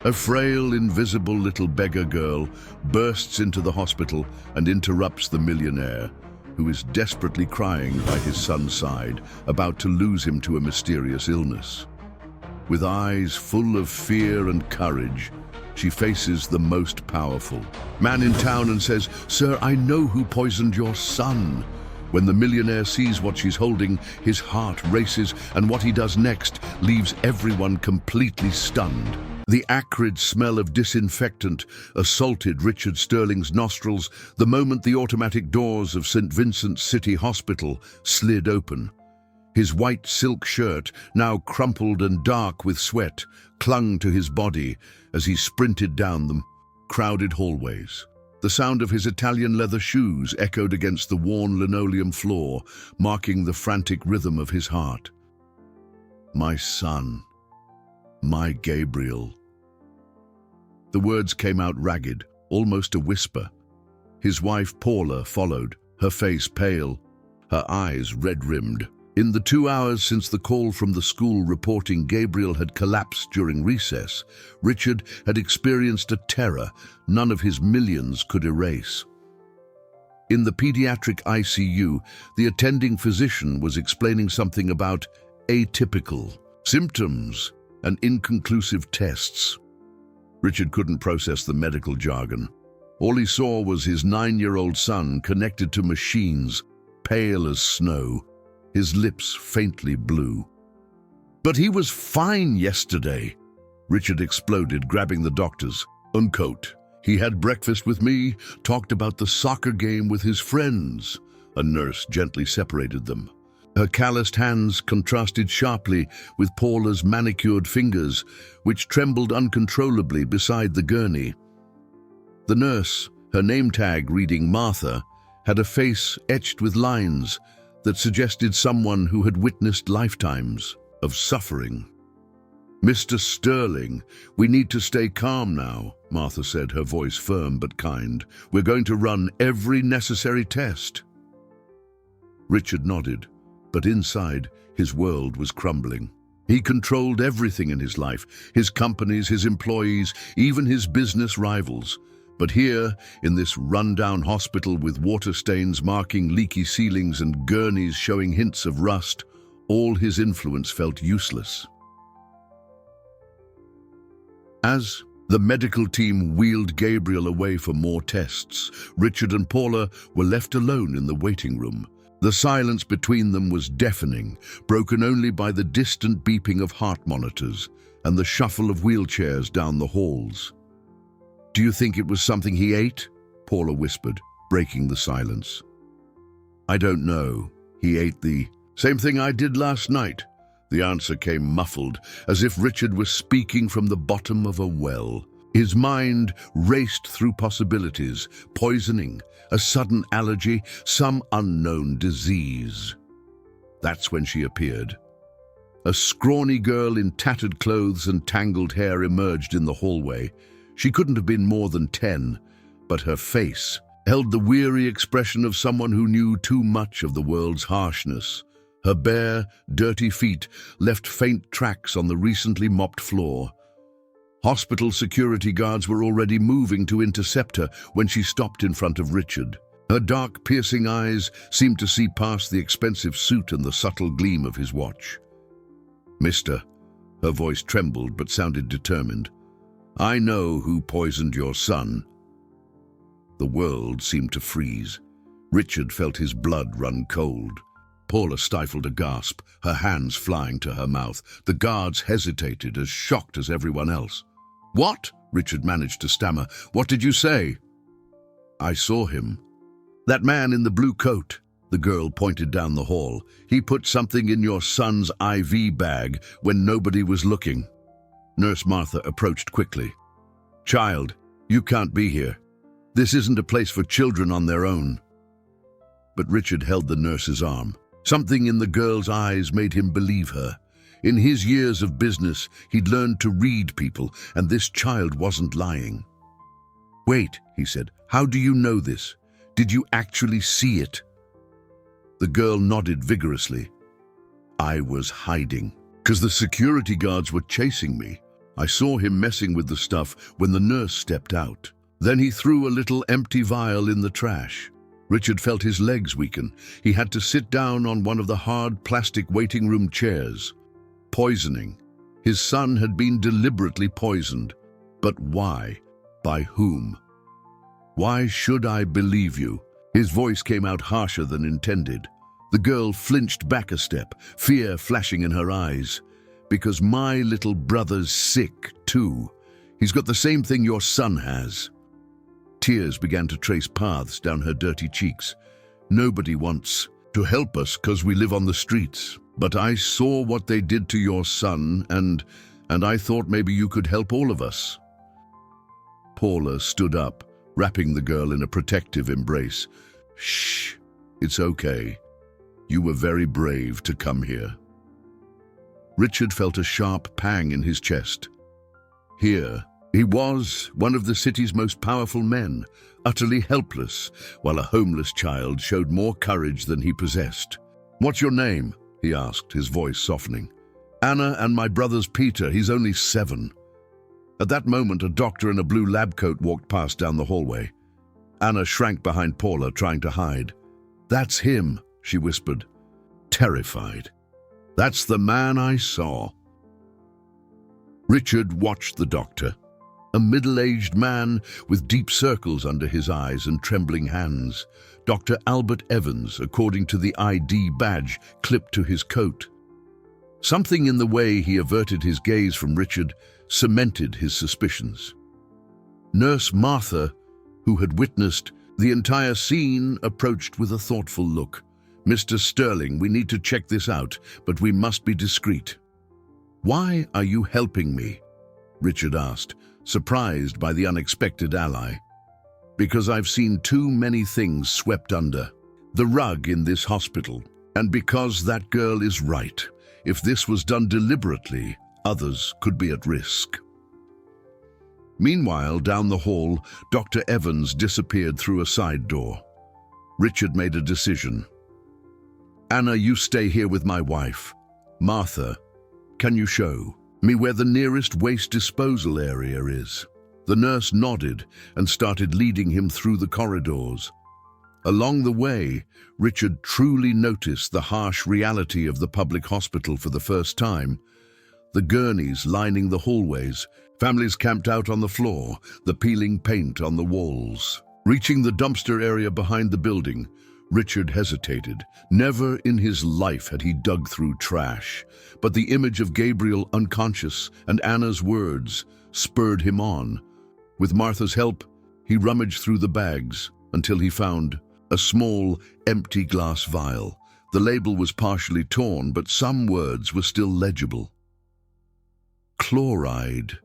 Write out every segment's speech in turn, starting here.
A frail, invisible little beggar girl bursts into the hospital and interrupts the millionaire, who is desperately crying by his son's side, about to lose him to a mysterious illness. With eyes full of fear and courage, she faces the most powerful man in town and says, "Sir, I know who poisoned your son." When the millionaire sees what she's holding, his heart races, and what he does next leaves everyone completely stunned. The acrid smell of disinfectant assaulted Richard Sterling's nostrils the moment the automatic doors of St. Vincent's City Hospital slid open. His white silk shirt, now crumpled and dark with sweat, clung to his body as he sprinted down the crowded hallways. The sound of his Italian leather shoes echoed against the worn linoleum floor, marking the frantic rhythm of his heart. "My son. My Gabriel." The words came out ragged, almost a whisper. His wife Paula followed, her face pale, her eyes red-rimmed. In the 2 hours since the call from the school reporting Gabriel had collapsed during recess, Richard had experienced a terror none of his millions could erase. In the pediatric ICU, the attending physician was explaining something about atypical symptoms and inconclusive tests. Richard couldn't process the medical jargon. All he saw was his 9-year-old son connected to machines, pale as snow, his lips faintly blue. "But he was fine yesterday," Richard exploded, grabbing the doctor's coat. "He had breakfast with me, talked about the soccer game with his friends." A nurse gently separated them. Her calloused hands contrasted sharply with Paula's manicured fingers, which trembled uncontrollably beside the gurney. The nurse, her name tag reading Martha, had a face etched with lines that suggested someone who had witnessed lifetimes of suffering. "Mr. Sterling, we need to stay calm now," Martha said, her voice firm but kind. "We're going to run every necessary test." Richard nodded. But inside, his world was crumbling. He controlled everything in his life, his companies, his employees, even his business rivals. But here, in this rundown hospital with water stains marking leaky ceilings and gurneys showing hints of rust, all his influence felt useless. As the medical team wheeled Gabriel away for more tests, Richard and Paula were left alone in the waiting room. The silence between them was deafening, broken only by the distant beeping of heart monitors and the shuffle of wheelchairs down the halls. "Do you think it was something he ate?" Paula whispered, breaking the silence. "I don't know. He ate the same thing I did last night." The answer came muffled, as if Richard was speaking from the bottom of a well. His mind raced through possibilities: poisoning, a sudden allergy, some unknown disease. That's when she appeared. A scrawny girl in tattered clothes and tangled hair emerged in the hallway. She couldn't have been more than 10, but her face held the weary expression of someone who knew too much of the world's harshness. Her bare, dirty feet left faint tracks on the recently mopped floor. Hospital security guards were already moving to intercept her when she stopped in front of Richard. Her dark, piercing eyes seemed to see past the expensive suit and the subtle gleam of his watch. "Mister," her voice trembled but sounded determined, "I know who poisoned your son." The world seemed to freeze. Richard felt his blood run cold. Paula stifled a gasp, her hands flying to her mouth. The guards hesitated, as shocked as everyone else. "What?" Richard managed to stammer. "What did you say?" "I saw him. That man in the blue coat." The girl pointed down the hall. "He put something in your son's IV bag when nobody was looking." Nurse Martha approached quickly. "Child, you can't be here. This isn't a place for children on their own." But Richard held the nurse's arm. Something in the girl's eyes made him believe her. In his years of business, he'd learned to read people, and this child wasn't lying. "Wait," he said, "how do you know this? Did you actually see it?" The girl nodded vigorously. "I was hiding, because the security guards were chasing me. I saw him messing with the stuff when the nurse stepped out. Then he threw a little empty vial in the trash. Richard felt his legs weaken. He had to sit down on one of the hard plastic waiting room chairs. Poisoning. His son had been deliberately poisoned. But why? By whom? Why should I believe you? His voice came out harsher than intended. The girl flinched back a step, fear flashing in her eyes. Because my little brother's sick, too. He's got the same thing your son has. Tears began to trace paths down her dirty cheeks. Nobody wants to help us because we live on the streets. But I saw what they did to your son, and I thought maybe you could help all of us. Paula stood up, wrapping the girl in a protective embrace. Shh, it's okay. You were very brave to come here. Richard felt a sharp pang in his chest. Here, he was one of the city's most powerful men, utterly helpless, while a homeless child showed more courage than he possessed. What's your name? He asked, his voice softening. Anna, and my brother's Peter. He's only 7. At that moment, a doctor in a blue lab coat walked past down the hallway. Anna shrank behind Paula, trying to hide. That's him, she whispered, terrified. That's the man I saw. Richard watched the doctor, a middle-aged man with deep circles under his eyes and trembling hands. Dr. Albert Evans, according to the ID badge clipped to his coat. Something in the way he averted his gaze from Richard cemented his suspicions. Nurse Martha, who had witnessed the entire scene, approached with a thoughtful look. Mr. Sterling, we need to check this out, but we must be discreet. Why are you helping me? Richard asked, surprised by the unexpected ally. Because I've seen too many things swept under the rug in this hospital, and because that girl is right. If this was done deliberately, others could be at risk. Meanwhile, down the hall, Dr. Evans disappeared through a side door. Richard made a decision. Anna, you stay here with my wife. Martha, can you show me where the nearest waste disposal area is? The nurse nodded and started leading him through the corridors. Along the way, Richard truly noticed the harsh reality of the public hospital for the first time. The gurneys lining the hallways, families camped out on the floor, the peeling paint on the walls. Reaching the dumpster area behind the building, Richard hesitated. Never in his life had he dug through trash, but the image of Gabriel unconscious and Anna's words spurred him on. With Martha's help, he rummaged through the bags until he found a small, empty glass vial. The label was partially torn, but some words were still legible. Chloride.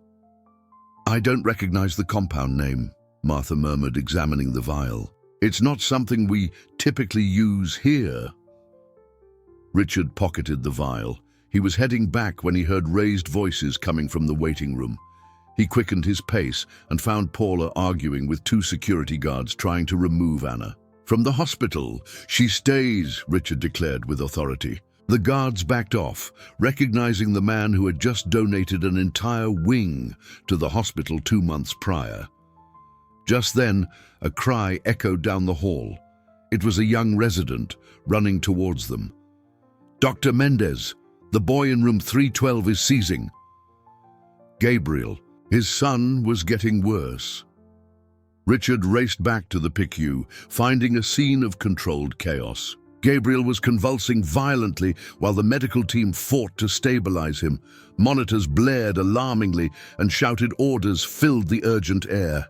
I don't recognize the compound name, Martha murmured, examining the vial. It's not something we typically use here. Richard pocketed the vial. He was heading back when he heard raised voices coming from the waiting room. He quickened his pace and found Paula arguing with 2 security guards trying to remove Anna from the hospital. She stays, Richard declared with authority. The guards backed off, recognizing the man who had just donated an entire wing to the hospital 2 months prior. Just then, a cry echoed down the hall. It was a young resident running towards them. Dr. Mendez, the boy in room 312 is seizing. Gabriel, his son, was getting worse. Richard raced back to the PICU, finding a scene of controlled chaos. Gabriel was convulsing violently while the medical team fought to stabilize him. Monitors blared alarmingly and shouted orders filled the urgent air.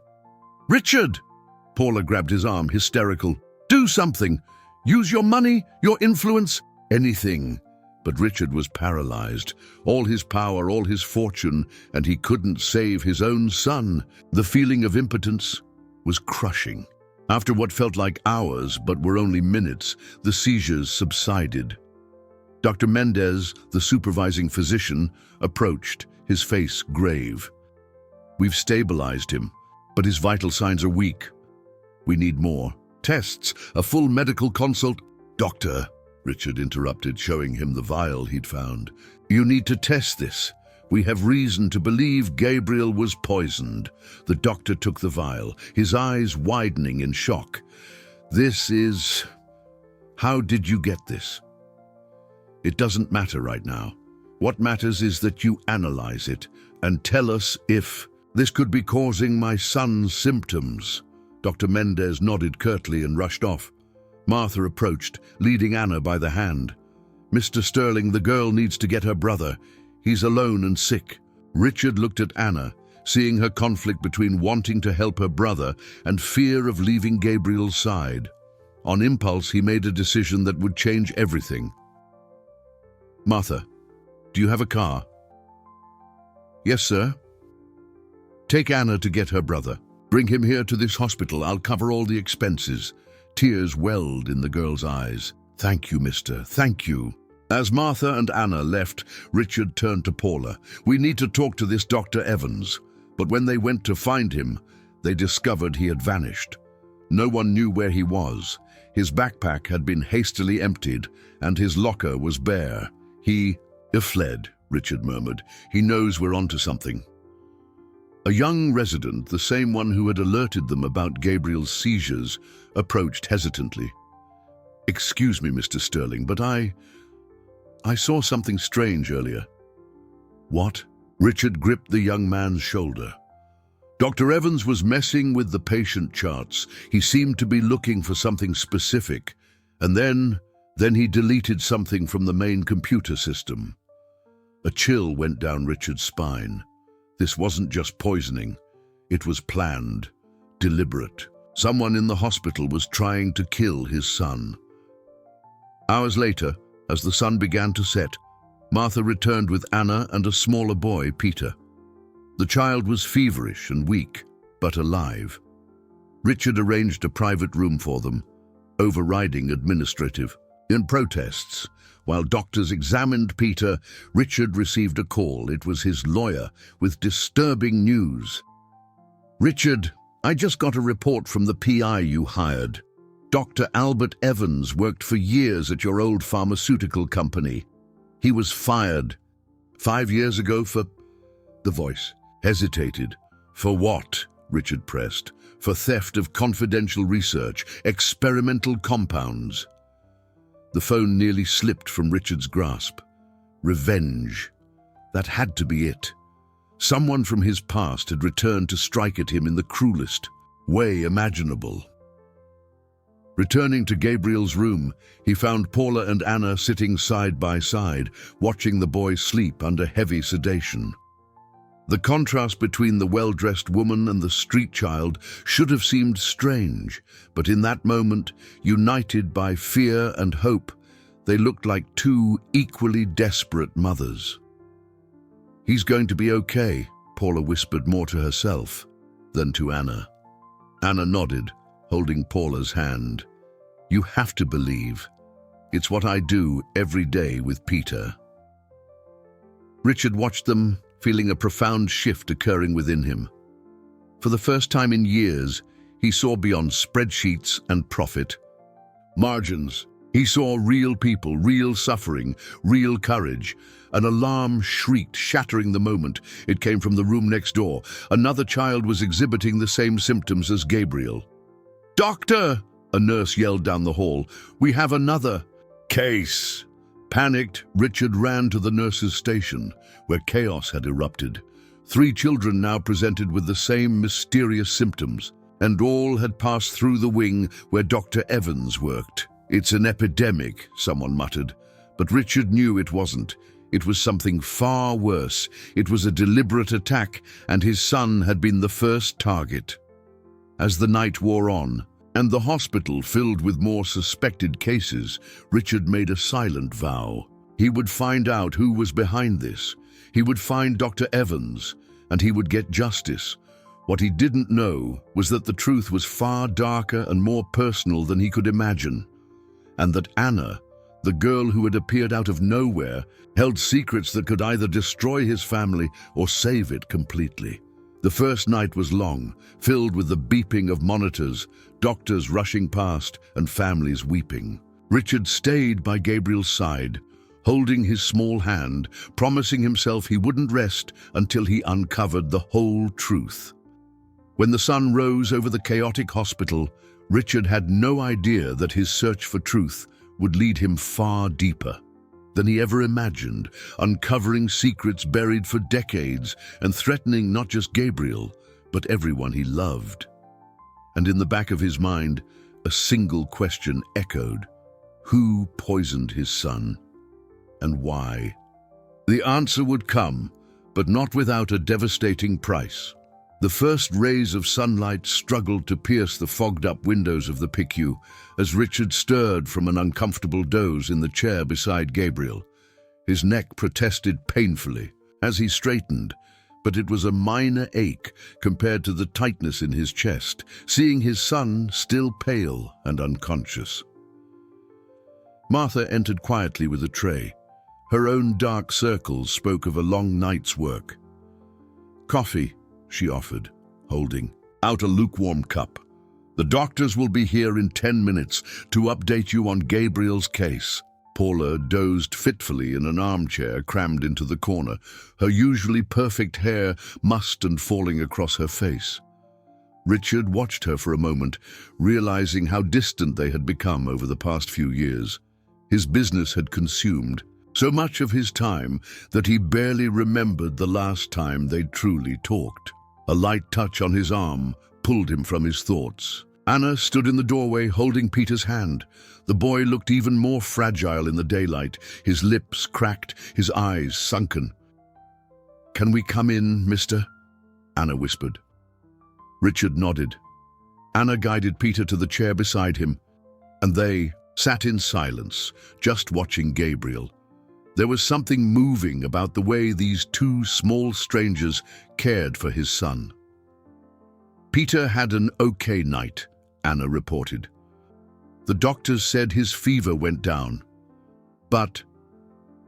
Richard! Paula grabbed his arm, hysterical. Do something! Use your money, your influence, anything. But Richard was paralyzed. All his power, all his fortune, and he couldn't save his own son. The feeling of impotence was crushing. After what felt like hours, but were only minutes, the seizures subsided. Dr. Mendez, the supervising physician, approached, his face grave. We've stabilized him, but his vital signs are weak. We need more tests, a full medical consult. Doctor, Richard interrupted, showing him the vial he'd found. You need to test this. We have reason to believe Gabriel was poisoned. The doctor took the vial, his eyes widening in shock. This is... How did you get this? It doesn't matter right now. What matters is that you analyze it and tell us if this could be causing my son's symptoms. Dr. Mendez nodded curtly and rushed off. Martha approached, leading Anna by the hand. Mr. Sterling, the girl needs to get her brother. He's alone and sick. Richard looked at Anna, seeing her conflict between wanting to help her brother and fear of leaving Gabriel's side. On impulse, he made a decision that would change everything. Martha, do you have a car? Yes, sir. Take Anna to get her brother. Bring him here to this hospital. I'll cover all the expenses. Tears welled in the girl's eyes. Thank you, mister. Thank you. As Martha and Anna left, Richard turned to Paula. We need to talk to this Dr. Evans. But when they went to find him, they discovered he had vanished. No one knew where he was. His backpack had been hastily emptied, and his locker was bare. He fled, Richard murmured. He knows we're onto something. A young resident, the same one who had alerted them about Gabriel's seizures, approached hesitantly. Excuse me, Mr. Sterling, but I saw something strange earlier. What? Richard gripped the young man's shoulder. Dr. Evans was messing with the patient charts. He seemed to be looking for something specific, and then he deleted something from the main computer system. A chill went down Richard's spine. This wasn't just poisoning. It was planned, deliberate. Someone in the hospital was trying to kill his son. Hours later, as the sun began to set, Martha returned with Anna and a smaller boy, Peter. The child was feverish and weak, but alive. Richard arranged a private room for them, overriding administrative. In protests, while doctors examined Peter, Richard received a call. It was his lawyer with disturbing news. Richard, I just got a report from the PI you hired. Dr. Albert Evans worked for years at your old pharmaceutical company. He was fired 5 years ago for... The voice hesitated. For what? Richard pressed. For theft of confidential research, experimental compounds. The phone nearly slipped from Richard's grasp. Revenge. That had to be it. Someone from his past had returned to strike at him in the cruelest way imaginable. Returning to Gabriel's room, he found Paula and Anna sitting side by side, watching the boy sleep under heavy sedation. The contrast between the well-dressed woman and the street child should have seemed strange, but in that moment, united by fear and hope, they looked like two equally desperate mothers. He's going to be okay, Paula whispered more to herself than to Anna. Anna nodded, holding Paula's hand. You have to believe. It's what I do every day with Peter. Richard watched them, feeling a profound shift occurring within him. For the first time in years, he saw beyond spreadsheets and profit. Margins. He saw real people, real suffering, real courage. An alarm shrieked, shattering the moment. It came from the room next door. Another child was exhibiting the same symptoms as Gabriel. Doctor! A nurse yelled down the hall. We have another case. Panicked, Richard ran to the nurse's station, where chaos had erupted. 3 children now presented with the same mysterious symptoms, and all had passed through the wing where Dr. Evans worked. It's an epidemic, someone muttered, but Richard knew it wasn't. It was something far worse. It was a deliberate attack, and his son had been the first target. As the night wore on, and the hospital filled with more suspected cases, Richard made a silent vow. He would find out who was behind this. He would find Dr. Evans, and he would get justice. What he didn't know was that the truth was far darker and more personal than he could imagine, and that Anna, the girl who had appeared out of nowhere, held secrets that could either destroy his family or save it completely. The first night was long, filled with the beeping of monitors, doctors rushing past, and families weeping. Richard stayed by Gabriel's side, holding his small hand, promising himself he wouldn't rest until he uncovered the whole truth. When the sun rose over the chaotic hospital, Richard had no idea that his search for truth would lead him far deeper than he ever imagined, uncovering secrets buried for decades and threatening not just Gabriel, but everyone he loved. And in the back of his mind, a single question echoed: who poisoned his son, and why? The answer would come, but not without a devastating price. The first rays of sunlight struggled to pierce the fogged-up windows of the PICU as Richard stirred from an uncomfortable doze in the chair beside Gabriel. His neck protested painfully as he straightened, but it was a minor ache compared to the tightness in his chest, seeing his son still pale and unconscious. Martha entered quietly with a tray. Her own dark circles spoke of a long night's work. "Coffee," she offered, holding out a lukewarm cup. "The doctors will be here in 10 minutes to update you on Gabriel's case." Paula dozed fitfully in an armchair crammed into the corner, her usually perfect hair mussed and falling across her face. Richard watched her for a moment, realizing how distant they had become over the past few years. His business had consumed so much of his time that he barely remembered the last time they'd truly talked. A light touch on his arm pulled him from his thoughts. Anna stood in the doorway holding Peter's hand. The boy looked even more fragile in the daylight, his lips cracked, his eyes sunken. "Can we come in, mister?" Anna whispered. Richard nodded. Anna guided Peter to the chair beside him, and they sat in silence, just watching Gabriel. There was something moving about the way these two small strangers cared for his son. "Peter had an okay night," Anna reported. "The doctors said his fever went down. But..."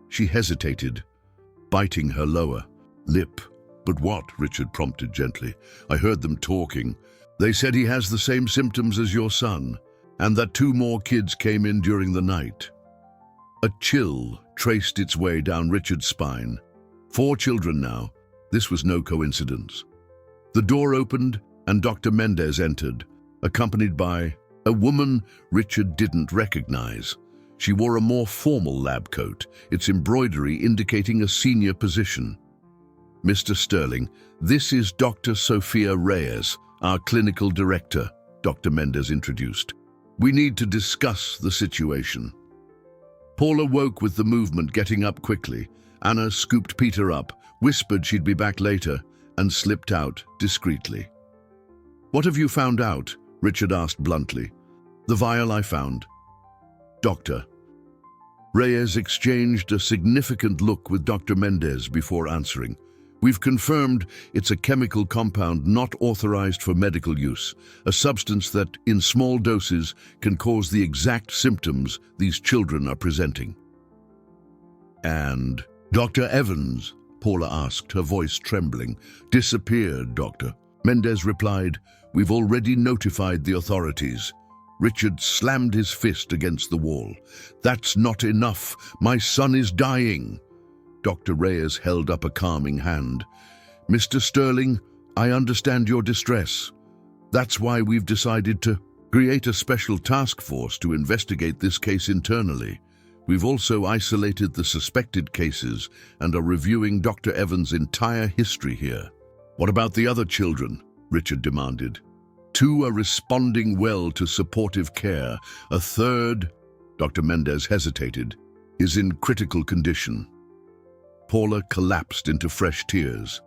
She hesitated, biting her lower lip. "But what?" Richard prompted gently. "I heard them talking. They said he has the same symptoms as your son, and that 2 more kids came in during the night." A chill traced its way down Richard's spine. 4 children now. This was no coincidence. The door opened and Dr. Mendez entered, accompanied by a woman Richard didn't recognize. She wore a more formal lab coat, its embroidery indicating a senior position. "Mr. Sterling, this is Dr. Sofia Reyes, our clinical director," Dr. Mendez introduced. "We need to discuss the situation." Paula woke with the movement, getting up quickly. Anna scooped Peter up, whispered she'd be back later, and slipped out discreetly. "What have you found out?" Richard asked bluntly. "The vial I found." "Doctor." Reyes exchanged a significant look with Dr. Mendez before answering. "We've confirmed it's a chemical compound not authorized for medical use, a substance that, in small doses, can cause the exact symptoms these children are presenting." "And Dr. Evans?" Paula asked, her voice trembling. "Disappeared, Doctor." Mendez replied, "We've already notified the authorities." Richard slammed his fist against the wall. "That's not enough. My son is dying." Dr. Reyes held up a calming hand. "Mr. Sterling, I understand your distress. That's why we've decided to create a special task force to investigate this case internally. We've also isolated the suspected cases and are reviewing Dr. Evans' entire history here." "What about the other children?" Richard demanded. "2 are responding well to supportive care. A third," Dr. Mendez hesitated, "is in critical condition." Paula collapsed into fresh tears.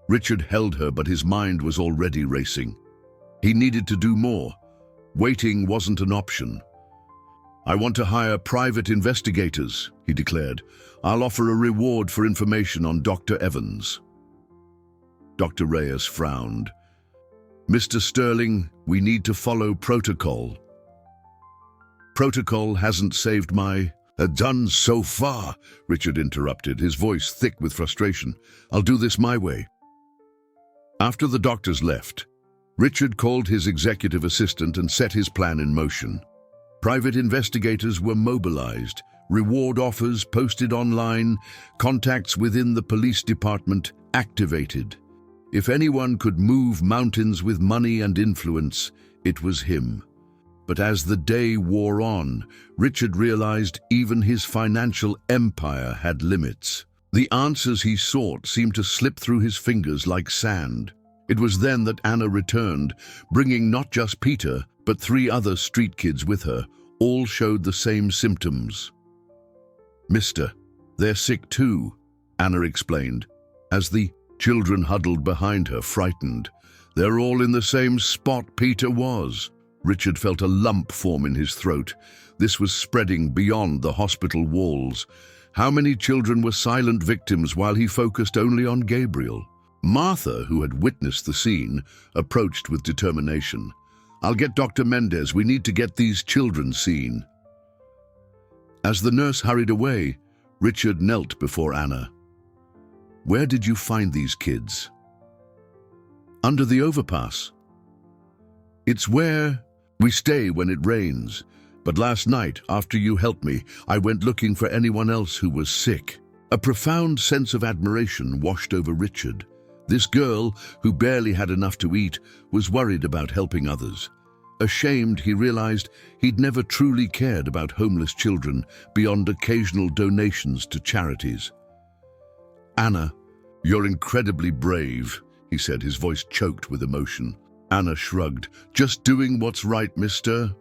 Richard held her, but his mind was already racing. He needed to do more. Waiting wasn't an option. "I want to hire private investigators," he declared. "I'll offer a reward for information on Dr. Evans." Dr. Reyes frowned. "Mr. Sterling, we need to follow protocol." "Protocol hasn't saved my..." "Done so far," Richard interrupted, his voice thick with frustration. "I'll do this my way." After the doctors left, Richard called his executive assistant and set his plan in motion. Private investigators were mobilized, Reward offers posted online, contacts within the police department activated. If anyone could move mountains with money and influence, it was him. But as the day wore on, Richard realized even his financial empire had limits. The answers he sought seemed to slip through his fingers like sand. It was then that Anna returned, bringing not just Peter, but 3 other street kids with her. All showed the same symptoms. "Mister, they're sick too," Anna explained, as the children huddled behind her, frightened. "They're all in the same spot Peter was." Richard felt a lump form in his throat. This was spreading beyond the hospital walls. How many children were silent victims while he focused only on Gabriel? Martha, who had witnessed the scene, approached with determination. "I'll get Dr. Mendez. We need to get these children seen." As the nurse hurried away, Richard knelt before Anna. "Where did you find these kids?" "Under the overpass. It's where we stay when it rains. But last night, after you helped me, I went looking for anyone else who was sick." A profound sense of admiration washed over Richard. This girl, who barely had enough to eat, was worried about helping others. Ashamed, he realized he'd never truly cared about homeless children beyond occasional donations to charities. "Anna, you're incredibly brave," he said, his voice choked with emotion. Anna shrugged. "Just doing what's right, mister."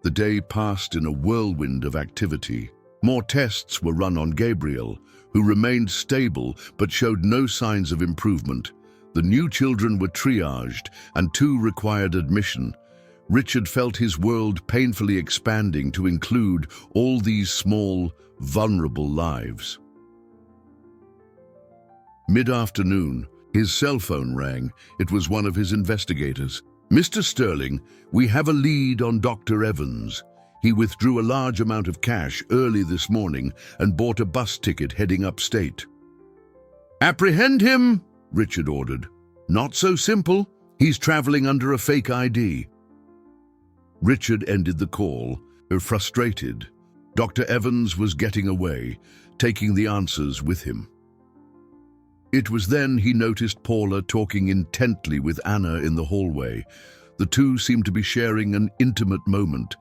The day passed in a whirlwind of activity. More tests were run on Gabriel, who remained stable but showed no signs of improvement. The new children were triaged, and 2 required admission. Richard felt his world painfully expanding to include all these small, vulnerable lives. Mid-afternoon, his cell phone rang. It was one of his investigators. "Mr. Sterling, we have a lead on Dr. Evans. He withdrew a large amount of cash early this morning and bought a bus ticket heading upstate." "Apprehend him," Richard ordered. "Not so simple. He's traveling under a fake ID." Richard ended the call, frustrated. Dr. Evans was getting away, taking the answers with him. It was then he noticed Paula talking intently with Anna in the hallway. The 2 seemed to be sharing an intimate moment,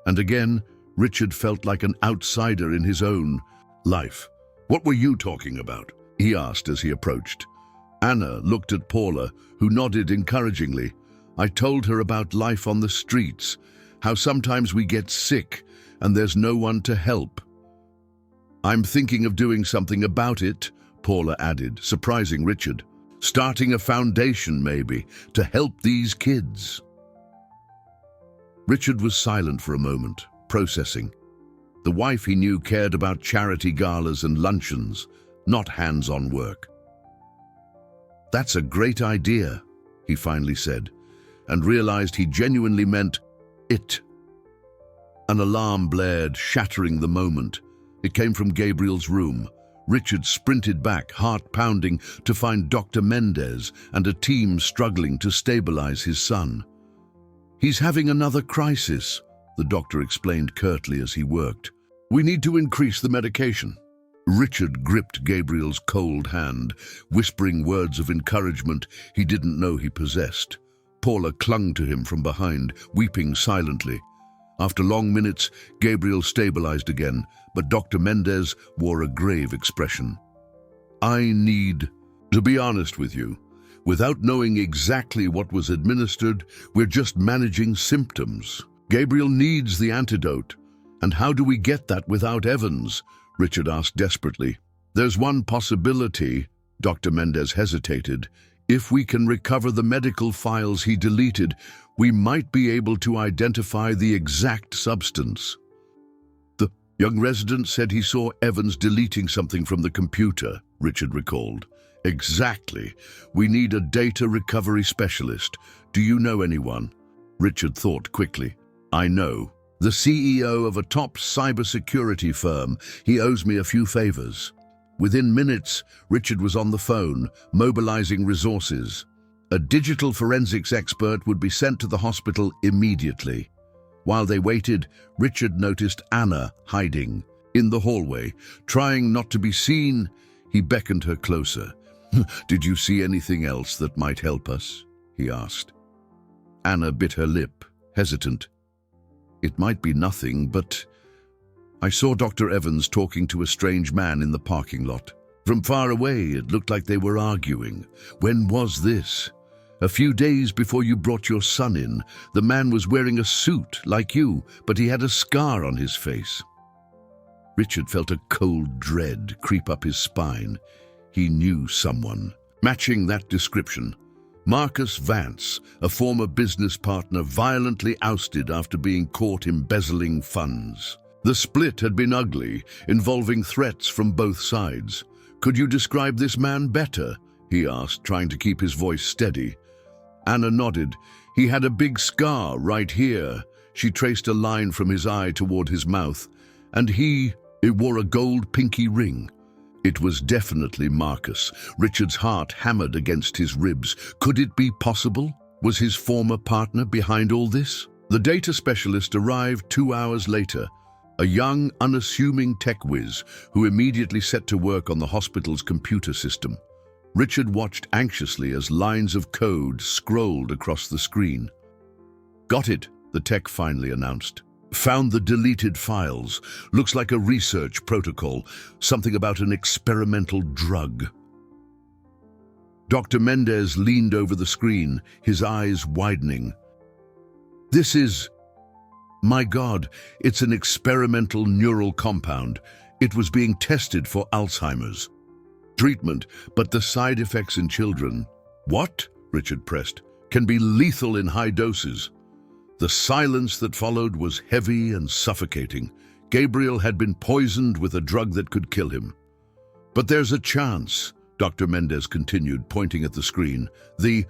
and again, Richard felt like an outsider in his own life. "What were you talking about?" he asked as he approached. Anna looked at Paula, who nodded encouragingly. "I told her about life on the streets, how sometimes we get sick and there's no one to help." "I'm thinking of doing something about it," Paula added, surprising Richard. "Starting a foundation, maybe, to help these kids." Richard was silent for a moment, processing. The wife he knew cared about charity galas and luncheons, not hands-on work. "That's a great idea," he finally said, and realized he genuinely meant it. An alarm blared, shattering the moment. It came from Gabriel's room. Richard sprinted back, heart pounding, to find Dr. Mendez and a team struggling to stabilize his son. "He's having another crisis," the doctor explained curtly as he worked. "We need to increase the medication." Richard gripped Gabriel's cold hand, whispering words of encouragement he didn't know he possessed. Paula clung to him from behind, weeping silently. After long minutes, Gabriel stabilized again, but Dr. Mendez wore a grave expression. "I need to be honest with you. Without knowing exactly what was administered, we're just managing symptoms. Gabriel needs the antidote. And how do we get that without Evans?" Richard asked desperately. "There's one possibility," Dr. Mendez hesitated. "If we can recover the medical files he deleted, we might be able to identify the exact substance." "The young resident said he saw Evans deleting something from the computer," Richard recalled. "Exactly. We need a data recovery specialist. Do you know anyone?" Richard thought quickly. "I know. The CEO of a top cybersecurity firm. He owes me a few favors." Within minutes, Richard was on the phone, mobilizing resources. A digital forensics expert would be sent to the hospital immediately. While they waited, Richard noticed Anna hiding. In the hallway, trying not to be seen, he beckoned her closer. "Did you see anything else that might help us?" he asked. Anna bit her lip, hesitant. "It might be nothing, but I saw Dr. Evans talking to a strange man in the parking lot. From far away, it looked like they were arguing. When was this?" "A few days before you brought your son in. The man was wearing a suit, like you, but he had a scar on his face." Richard felt a cold dread creep up his spine. He knew someone matching that description. Marcus Vance, a former business partner violently ousted after being caught embezzling funds. The split had been ugly, involving threats from both sides. "Could you describe this man better?" he asked, trying to keep his voice steady. Anna nodded. "He had a big scar right here." She traced a line from his eye toward his mouth. "And it wore a gold pinky ring." It was definitely Marcus. Richard's heart hammered against his ribs. Could it be possible? Was his former partner behind all this? The data specialist arrived 2 hours later, a young, unassuming tech whiz who immediately set to work on the hospital's computer system. Richard watched anxiously as lines of code scrolled across the screen. "Got it," the tech finally announced. "Found the deleted files. Looks like a research protocol, something about an experimental drug." Dr. Mendez leaned over the screen, his eyes widening. "This is... my God, it's an experimental neural compound. It was being tested for Alzheimer's treatment, but the side effects in children..." "What?" Richard pressed. "Can be lethal in high doses." The silence that followed was heavy and suffocating. Gabriel had been poisoned with a drug that could kill him. "But there's a chance," Dr. Mendez continued, pointing at the screen. "The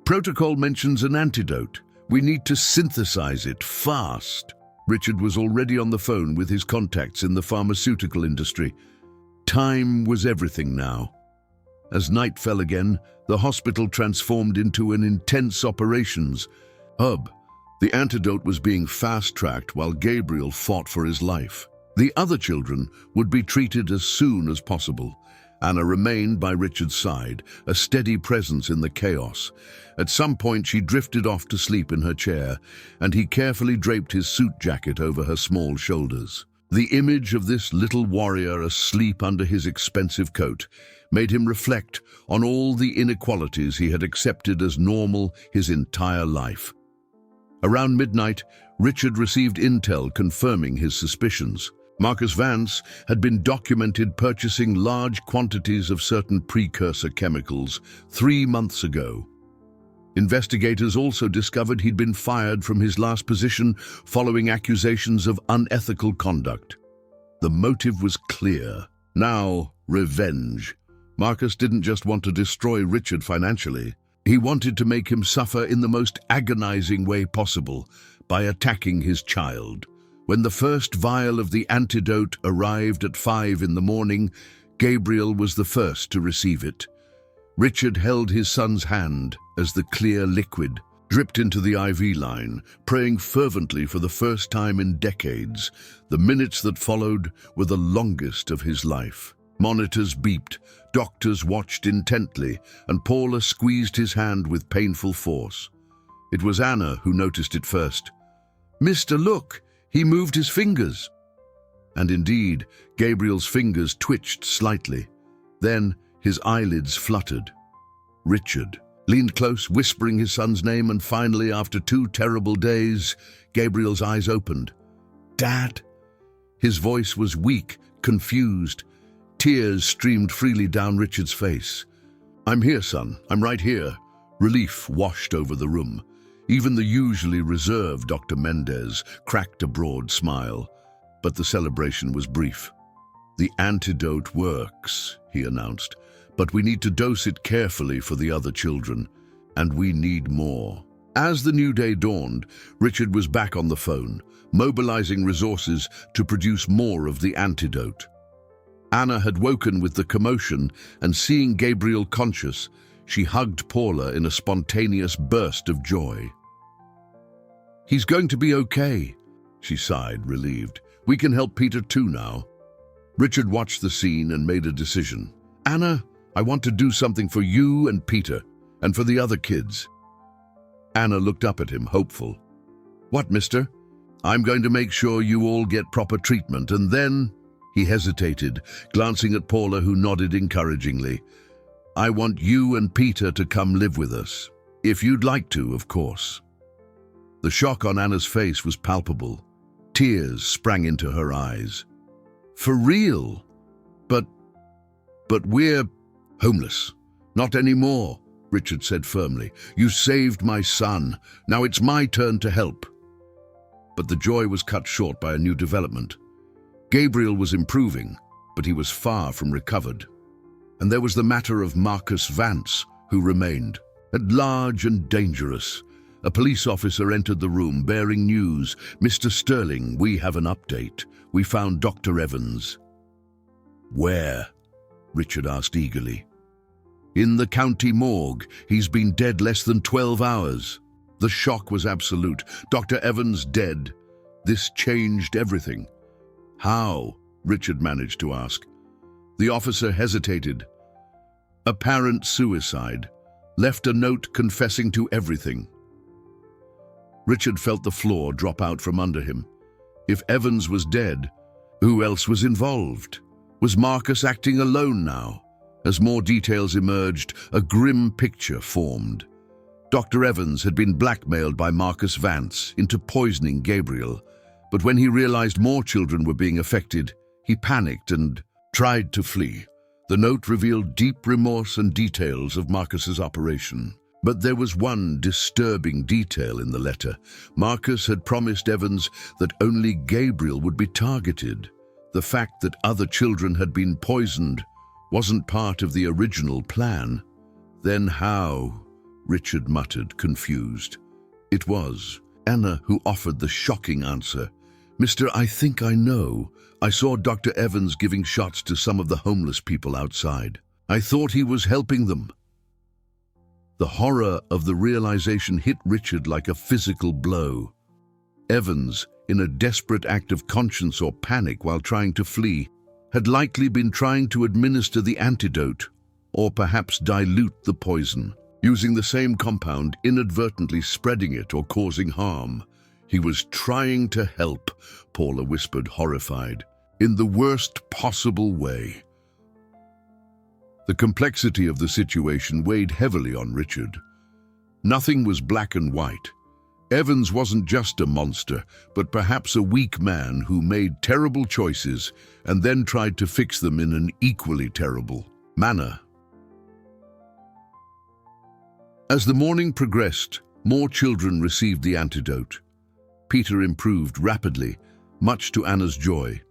protocol mentions an antidote. We need to synthesize it fast." Richard was already on the phone with his contacts in the pharmaceutical industry. Time was everything now. As night fell again, the hospital transformed into an intense operations hub. The antidote was being fast-tracked while Gabriel fought for his life. The other children would be treated as soon as possible. Anna remained by Richard's side, a steady presence in the chaos. At some point she drifted off to sleep in her chair, and he carefully draped his suit jacket over her small shoulders. The image of this little warrior asleep under his expensive coat made him reflect on all the inequalities he had accepted as normal his entire life. Around midnight, Richard received intel confirming his suspicions. Marcus Vance had been documented purchasing large quantities of certain precursor chemicals 3 months ago. Investigators also discovered he'd been fired from his last position following accusations of unethical conduct. The motive was clear. Now, revenge. Marcus didn't just want to destroy Richard financially. He wanted to make him suffer in the most agonizing way possible by attacking his child. When the first vial of the antidote arrived at 5 in the morning, Gabriel was the first to receive it. Richard held his son's hand as the clear liquid dripped into the IV line, praying fervently for the first time in decades. The minutes that followed were the longest of his life. Monitors beeped, doctors watched intently, and Paula squeezed his hand with painful force. It was Anna who noticed it first. "Mister, look, he moved his fingers." And indeed, Gabriel's fingers twitched slightly. Then his eyelids fluttered. Richard leaned close, whispering his son's name, and finally, after 2 terrible days, Gabriel's eyes opened. "Dad?" His voice was weak, confused. Tears streamed freely down Richard's face. "I'm here, son. I'm right here." Relief washed over the room. Even the usually reserved Dr. Mendez cracked a broad smile. But the celebration was brief. "The antidote works," he announced, "but we need to dose it carefully for the other children, and we need more." As the new day dawned, Richard was back on the phone, mobilizing resources to produce more of the antidote. Anna had woken with the commotion, and seeing Gabriel conscious, she hugged Paula in a spontaneous burst of joy. "He's going to be okay," she sighed, relieved. "We can help Peter too now." Richard watched the scene and made a decision. "Anna, I want to do something for you and Peter, and for the other kids." Anna looked up at him, hopeful. "What, mister?" "I'm going to make sure you all get proper treatment, and then—" He hesitated, glancing at Paula, who nodded encouragingly. "I want you and Peter to come live with us. If you'd like to, of course." The shock on Anna's face was palpable. Tears sprang into her eyes. "For real? But we're homeless." "Not anymore," Richard said firmly. "You saved my son. Now it's my turn to help." But the joy was cut short by a new development. Gabriel was improving, but he was far from recovered. And there was the matter of Marcus Vance, who remained. At large and dangerous, a police officer entered the room bearing news. "Mr. Sterling, we have an update. We found Dr. Evans." "Where?" Richard asked eagerly. "In the county morgue. He's been dead less than 12 hours. The shock was absolute. Dr. Evans dead. This changed everything." "How?" Richard managed to ask. The officer hesitated. "Apparent suicide. Left a note confessing to everything." Richard felt the floor drop out from under him. If Evans was dead, who else was involved? Was Marcus acting alone now? As more details emerged, a grim picture formed. Dr. Evans had been blackmailed by Marcus Vance into poisoning Gabriel, but when he realized more children were being affected, he panicked and tried to flee. The note revealed deep remorse and details of Marcus's operation. But there was one disturbing detail in the letter. Marcus had promised Evans that only Gabriel would be targeted. The fact that other children had been poisoned wasn't part of the original plan. "Then how?" Richard muttered, confused. It was Anna who offered the shocking answer. "Mister, I think I know. I saw Dr. Evans giving shots to some of the homeless people outside. I thought he was helping them." The horror of the realization hit Richard like a physical blow. Evans, in a desperate act of conscience or panic while trying to flee, had likely been trying to administer the antidote, or perhaps dilute the poison, using the same compound, inadvertently spreading it or causing harm. "He was trying to help," Paula whispered, horrified, "in the worst possible way." The complexity of the situation weighed heavily on Richard. Nothing was black and white. Evans wasn't just a monster, but perhaps a weak man who made terrible choices and then tried to fix them in an equally terrible manner. As the morning progressed, more children received the antidote. Peter improved rapidly, much to Anna's joy.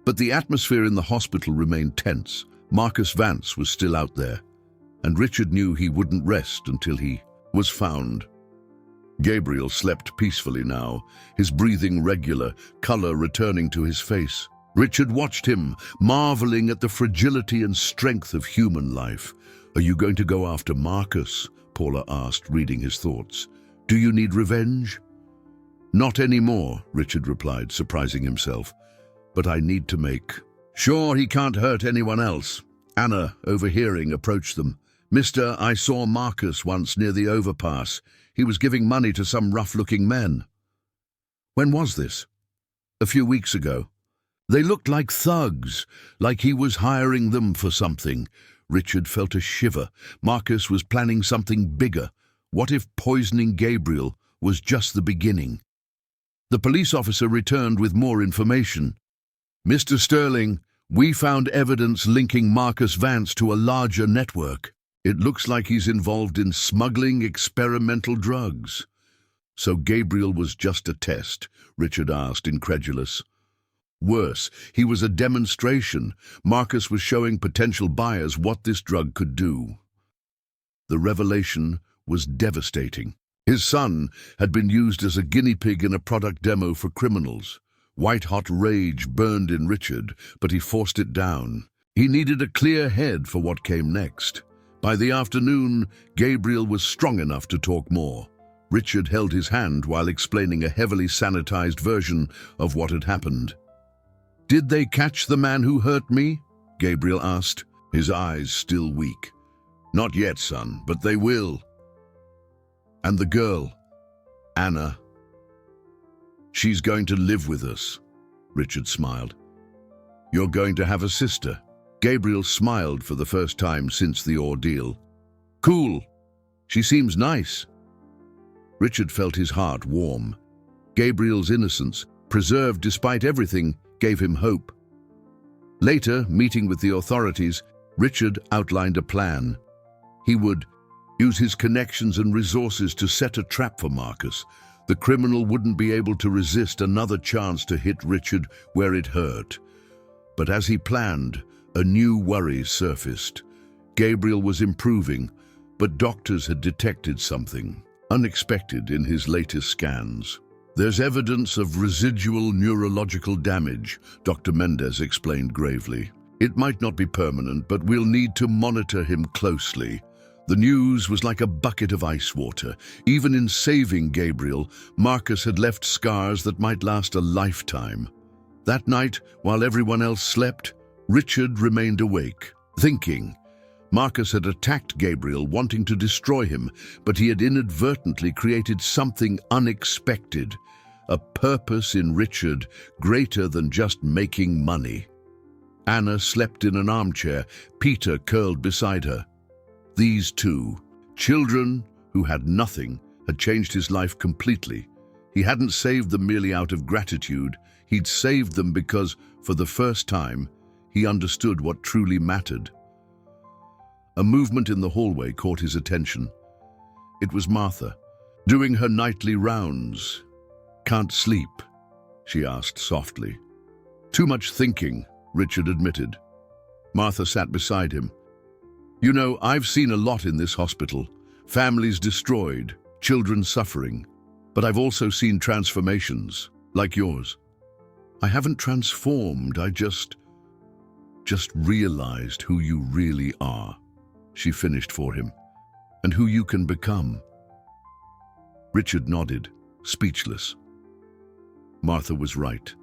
But the atmosphere in the hospital remained tense. Marcus Vance was still out there, and Richard knew he wouldn't rest until he was found. Gabriel slept peacefully now, his breathing regular, color returning to his face. Richard watched him, marveling at the fragility and strength of human life. "Are you going to go after Marcus?" Paula asked, reading his thoughts. "Do you need revenge?" "Not anymore," Richard replied, surprising himself. "But I need to make sure he can't hurt anyone else." Anna, overhearing, approached them. "Mister, I saw Marcus once near the overpass. He was giving money to some rough-looking men." "When was this?" "A few weeks ago." "They looked like thugs, like he was hiring them for something." Richard felt a shiver. Marcus was planning something bigger. What if poisoning Gabriel was just the beginning? The police officer returned with more information. "Mr. Sterling, we found evidence linking Marcus Vance to a larger network. It looks like he's involved in smuggling experimental drugs." "So Gabriel was just a test?" Richard asked, incredulous. "Worse, he was a demonstration. Marcus was showing potential buyers what this drug could do." The revelation was devastating. His son had been used as a guinea pig in a product demo for criminals. White-hot rage burned in Richard, but he forced it down. He needed a clear head for what came next. By the afternoon, Gabriel was strong enough to talk more. Richard held his hand while explaining a heavily sanitized version of what had happened. "Did they catch the man who hurt me?" Gabriel asked, his eyes still weak. "Not yet, son, but they will." "And the girl, Anna, she's going to live with us," Richard smiled. "You're going to have a sister." Gabriel smiled for the first time since the ordeal. "Cool. She seems nice." Richard felt his heart warm. Gabriel's innocence, preserved despite everything, gave him hope. Later, meeting with the authorities, Richard outlined a plan. He would use his connections and resources to set a trap for Marcus. The criminal wouldn't be able to resist another chance to hit Richard where it hurt. But as he planned, a new worry surfaced. Gabriel was improving, but doctors had detected something unexpected in his latest scans. "There's evidence of residual neurological damage," Dr. Mendez explained gravely. "It might not be permanent, but we'll need to monitor him closely." The news was like a bucket of ice water. Even in saving Gabriel, Marcus had left scars that might last a lifetime. That night, while everyone else slept, Richard remained awake, thinking. Marcus had attacked Gabriel, wanting to destroy him, but he had inadvertently created something unexpected, a purpose in Richard greater than just making money. Anna slept in an armchair, Peter curled beside her. These two, children who had nothing, had changed his life completely. He hadn't saved them merely out of gratitude. He'd saved them because, for the first time, he understood what truly mattered. A movement in the hallway caught his attention. It was Martha, doing her nightly rounds. "Can't sleep?" she asked softly. "Too much thinking," Richard admitted. Martha sat beside him. "You know, I've seen a lot in this hospital. Families destroyed, children suffering. But I've also seen transformations, like yours. I haven't transformed, I just realized who you really are," she finished for him, "and who you can become." Richard nodded, speechless. Martha was right.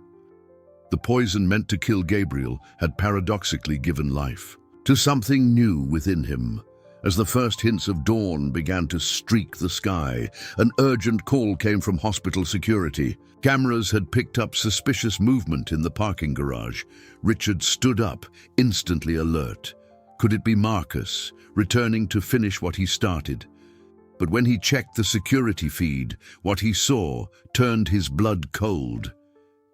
The poison meant to kill Gabriel had paradoxically given life to something new within him. As the first hints of dawn began to streak the sky, an urgent call came from hospital security. Cameras had picked up suspicious movement in the parking garage. Richard stood up, instantly alert. Could it be Marcus, returning to finish what he started? But when he checked the security feed, what he saw turned his blood cold.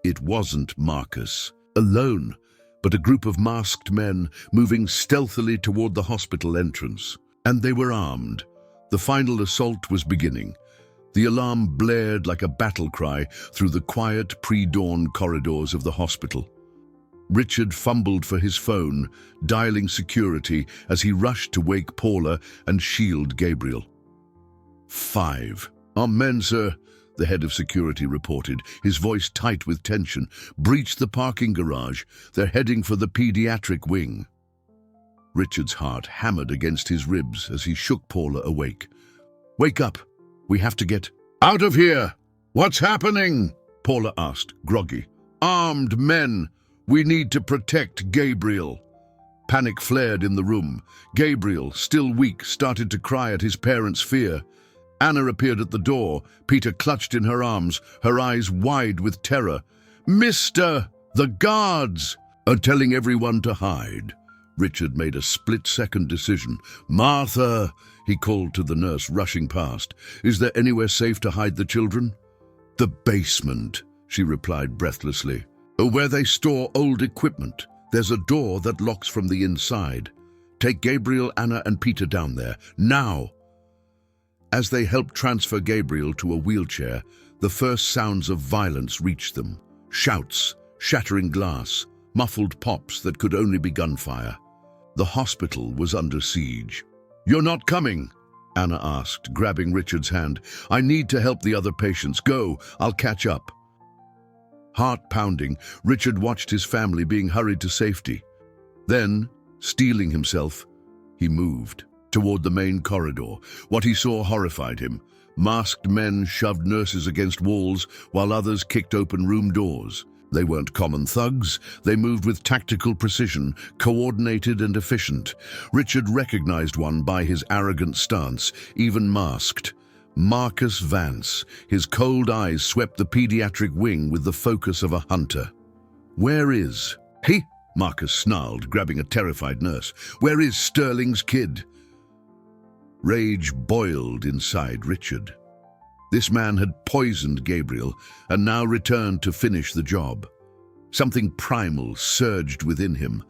It wasn't Marcus, alone, but a group of masked men moving stealthily toward the hospital entrance. And they were armed. The final assault was beginning. The alarm blared like a battle cry through the quiet pre-dawn corridors of the hospital. Richard fumbled for his phone, dialing security as he rushed to wake Paula and shield Gabriel. 5. "Our men, sir," the head of security reported, his voice tight with tension, "breached the parking garage. They're heading for the pediatric wing." Richard's heart hammered against his ribs as he shook Paula awake. "Wake up. We have to get out of here." "What's happening?" Paula asked, groggy. "Armed men. We need to protect Gabriel." Panic flared in the room. Gabriel, still weak, started to cry at his parents' fear. Anna appeared at the door, Peter clutched in her arms, her eyes wide with terror. "Mister, the guards are telling everyone to hide." Richard made a split-second decision. "Martha," he called to the nurse rushing past, "is there anywhere safe to hide the children?" "The basement," she replied breathlessly. "Where they store old equipment. There's a door that locks from the inside. Take Gabriel, Anna, and Peter down there, now." As they helped transfer Gabriel to a wheelchair, the first sounds of violence reached them. Shouts, shattering glass, muffled pops that could only be gunfire. The hospital was under siege. "You're not coming?" Anna asked, grabbing Richard's hand. "I need to help the other patients. Go, I'll catch up." Heart pounding, Richard watched his family being hurried to safety. Then, steeling himself, he moved toward the main corridor. What he saw horrified him. Masked men shoved nurses against walls while others kicked open room doors. They weren't common thugs. They moved with tactical precision, coordinated and efficient. Richard recognized one by his arrogant stance, even masked. Marcus Vance. His cold eyes swept the pediatric wing with the focus of a hunter. "Where is—" "He?" Marcus snarled, grabbing a terrified nurse. "Where is Sterling's kid?" Rage boiled inside Richard. This man had poisoned Gabriel and now returned to finish the job. Something primal surged within him,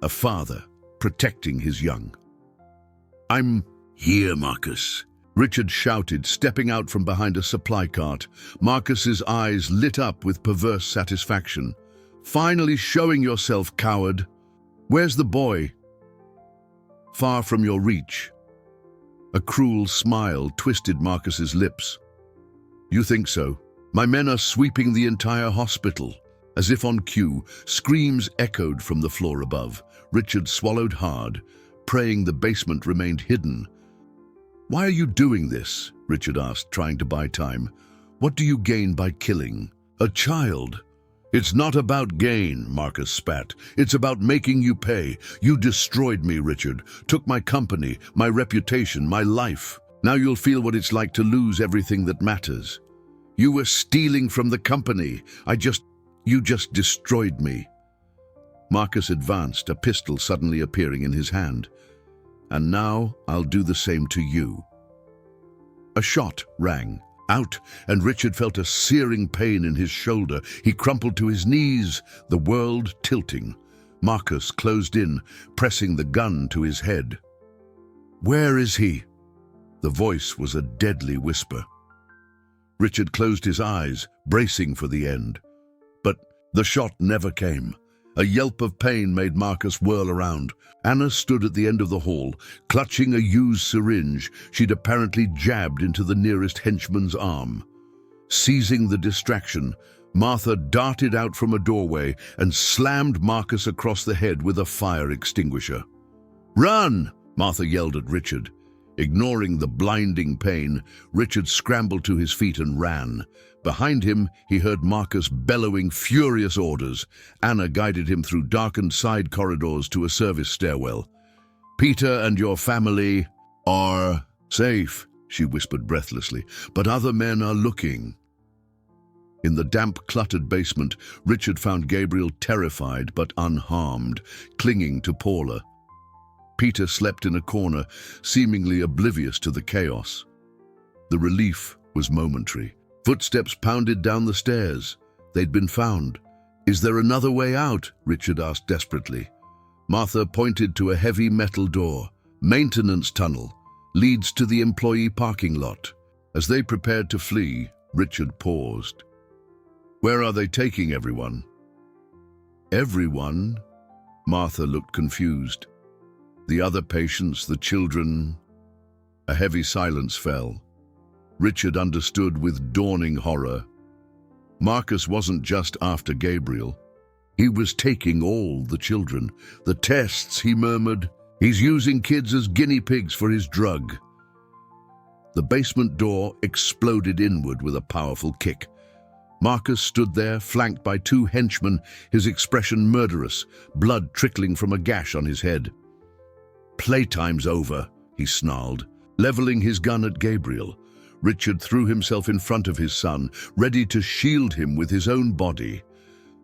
a father protecting his young. "I'm here, Marcus," Richard shouted, stepping out from behind a supply cart. Marcus's eyes lit up with perverse satisfaction. "Finally showing yourself, coward. Where's the boy?" "Far from your reach." A cruel smile twisted Marcus's lips. "You think so? My men are sweeping the entire hospital." As if on cue, screams echoed from the floor above. Richard swallowed hard, praying the basement remained hidden. "Why are you doing this?" Richard asked, trying to buy time. "What do you gain by killing a child?" "It's not about gain," Marcus spat. "It's about making you pay. You destroyed me, Richard. Took my company, my reputation, my life. Now you'll feel what it's like to lose everything that matters. You were stealing from the company. You just destroyed me." Marcus advanced, a pistol suddenly appearing in his hand. "And now I'll do the same to you." A shot rang out, and Richard felt a searing pain in his shoulder. He crumpled to his knees, the world tilting. Marcus closed in, pressing the gun to his head. "Where is he?" The voice was a deadly whisper. Richard closed his eyes, bracing for the end. But the shot never came. A yelp of pain made Marcus whirl around. Anna stood at the end of the hall, clutching a used syringe she'd apparently jabbed into the nearest henchman's arm. Seizing the distraction, Martha darted out from a doorway and slammed Marcus across the head with a fire extinguisher. "Run!" Martha yelled at Richard. Ignoring the blinding pain, Richard scrambled to his feet and ran. Behind him, he heard Marcus bellowing furious orders. Anna guided him through darkened side corridors to a service stairwell. "Peter and your family are safe," she whispered breathlessly, "but other men are looking." In the damp, cluttered basement, Richard found Gabriel terrified but unharmed, clinging to Paula. Peter slept in a corner, seemingly oblivious to the chaos. The relief was momentary. Footsteps pounded down the stairs. They'd been found. "Is there another way out?" Richard asked desperately. Martha pointed to a heavy metal door. "Maintenance tunnel. Leads to the employee parking lot." As they prepared to flee, Richard paused. "Where are they taking everyone?" "Everyone?" Martha looked confused. "The other patients, the children?" A heavy silence fell. Richard understood with dawning horror. Marcus wasn't just after Gabriel. He was taking all the children. "The tests," he murmured. "He's using kids as guinea pigs for his drug." The basement door exploded inward with a powerful kick. Marcus stood there, flanked by two henchmen, his expression murderous, blood trickling from a gash on his head. "Playtime's over," he snarled, leveling his gun at Gabriel. Richard threw himself in front of his son, ready to shield him with his own body.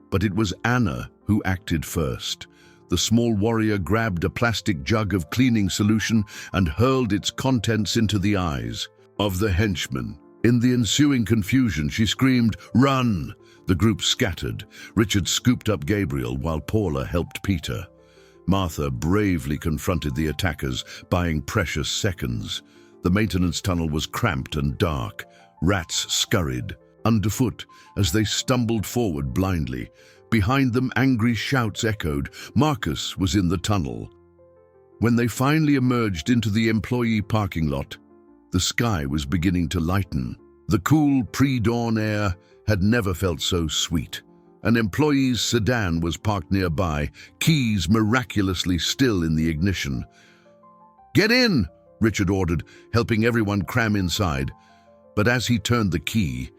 But it was Anna who acted first. The small warrior grabbed a plastic jug of cleaning solution and hurled its contents into the eyes of the henchman. In the ensuing confusion, she screamed, "Run!" The group scattered. Richard scooped up Gabriel while Paula helped Peter. Martha bravely confronted the attackers, buying precious seconds. The maintenance tunnel was cramped and dark. Rats scurried underfoot as they stumbled forward blindly. Behind them, angry shouts echoed. Marcus was in the tunnel. When they finally emerged into the employee parking lot, the sky was beginning to lighten. The cool pre-dawn air had never felt so sweet. An employee's sedan was parked nearby, keys miraculously still in the ignition. "Get in!" Richard ordered, helping everyone cram inside. But as he turned the key,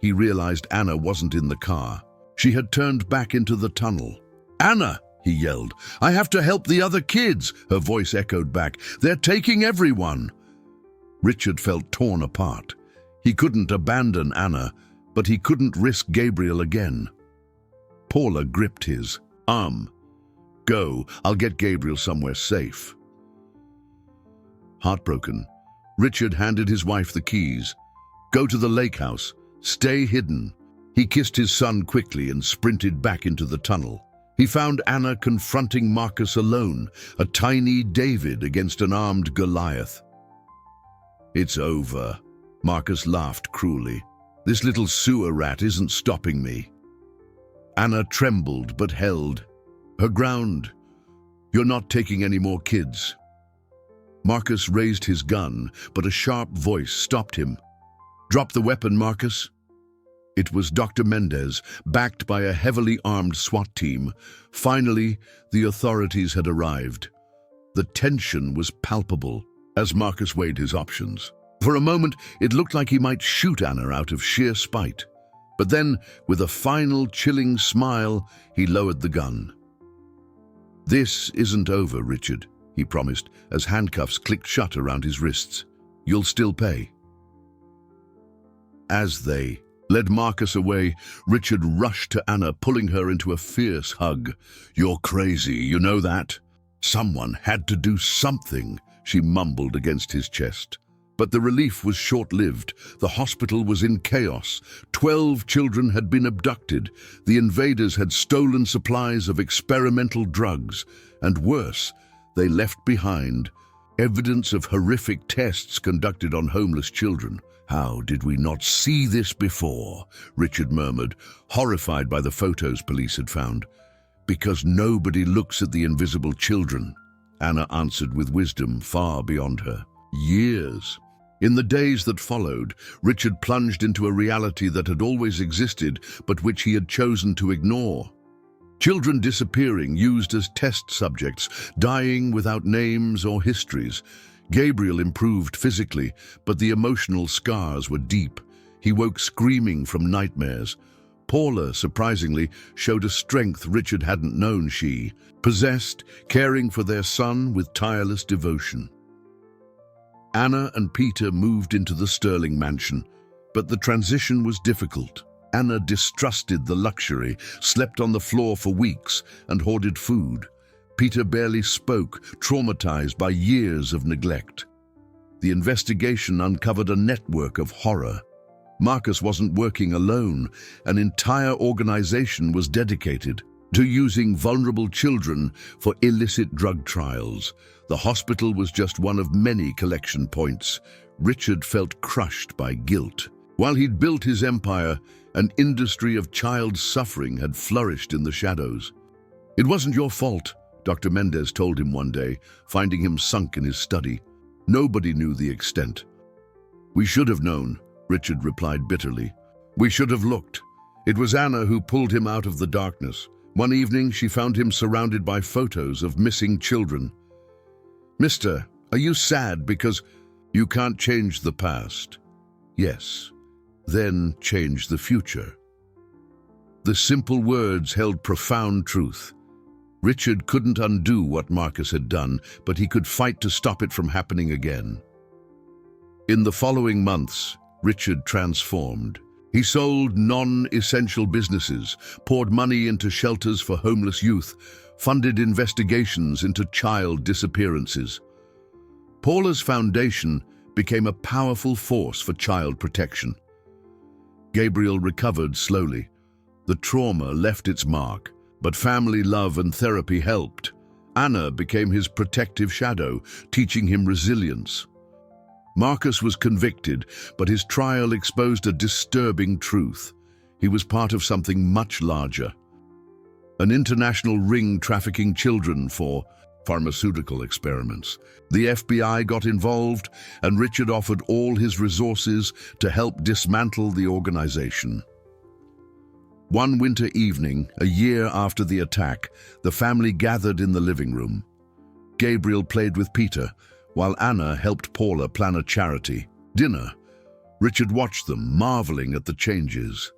he realized Anna wasn't in the car. She had turned back into the tunnel. "Anna!" he yelled. "I have to help the other kids!" Her voice echoed back. "They're taking everyone!" Richard felt torn apart. He couldn't abandon Anna, but he couldn't risk Gabriel again. Paula gripped his arm. "Go, I'll get Gabriel somewhere safe." Heartbroken, Richard handed his wife the keys. "Go to the lake house. Stay hidden." He kissed his son quickly and sprinted back into the tunnel. He found Anna confronting Marcus alone, a tiny David against an armed Goliath. "It's over," Marcus laughed cruelly. "This little sewer rat isn't stopping me." Anna trembled but held her ground. "You're not taking any more kids." Marcus raised his gun, but a sharp voice stopped him. "Drop the weapon, Marcus." It was Dr. Mendez, backed by a heavily armed SWAT team. Finally, the authorities had arrived. The tension was palpable as Marcus weighed his options. For a moment, it looked like he might shoot Anna out of sheer spite. But then, with a final chilling smile, he lowered the gun. "This isn't over, Richard," he promised, as handcuffs clicked shut around his wrists. "You'll still pay." As they led Marcus away, Richard rushed to Anna, pulling her into a fierce hug. "You're crazy, you know that?" "Someone had to do something," she mumbled against his chest. But the relief was short-lived. The hospital was in chaos. 12 children had been abducted. The invaders had stolen supplies of experimental drugs. And worse, they left behind evidence of horrific tests conducted on homeless children. "How did we not see this before?" Richard murmured, horrified by the photos police had found. "Because nobody looks at the invisible children," Anna answered with wisdom far beyond her years. In the days that followed, Richard plunged into a reality that had always existed, but which he had chosen to ignore. Children disappearing, used as test subjects, dying without names or histories. Gabriel improved physically, but the emotional scars were deep. He woke screaming from nightmares. Paula, surprisingly, showed a strength Richard hadn't known. She possessed, caring for their son with tireless devotion. Anna and Peter moved into the Sterling mansion, but the transition was difficult. Anna distrusted the luxury, slept on the floor for weeks, and hoarded food. Peter barely spoke, traumatized by years of neglect. The investigation uncovered a network of horror. Marcus wasn't working alone. An entire organization was dedicated to using vulnerable children for illicit drug trials. The hospital was just one of many collection points. Richard felt crushed by guilt. While he'd built his empire, an industry of child suffering had flourished in the shadows. "It wasn't your fault," Dr. Mendez told him one day, finding him sunk in his study. "Nobody knew the extent." "We should have known," Richard replied bitterly. "We should have looked." It was Anna who pulled him out of the darkness. One evening, she found him surrounded by photos of missing children. "Mister, are you sad because you can't change the past?" "Yes. Then change the future." The simple words held profound truth. Richard couldn't undo what Marcus had done, but he could fight to stop it from happening again. In the following months, Richard transformed. He sold non-essential businesses, poured money into shelters for homeless youth, funded investigations into child disappearances. Paula's foundation became a powerful force for child protection. Gabriel recovered slowly. The trauma left its mark, but family love and therapy helped. Anna became his protective shadow, teaching him resilience. Marcus was convicted, but his trial exposed a disturbing truth. He was part of something much larger. An international ring trafficking children for pharmaceutical experiments. The FBI got involved, and Richard offered all his resources to help dismantle the organization. One winter evening, a year after the attack, the family gathered in the living room. Gabriel played with Peter, while Anna helped Paula plan a charity dinner. Richard watched them, marveling at the changes.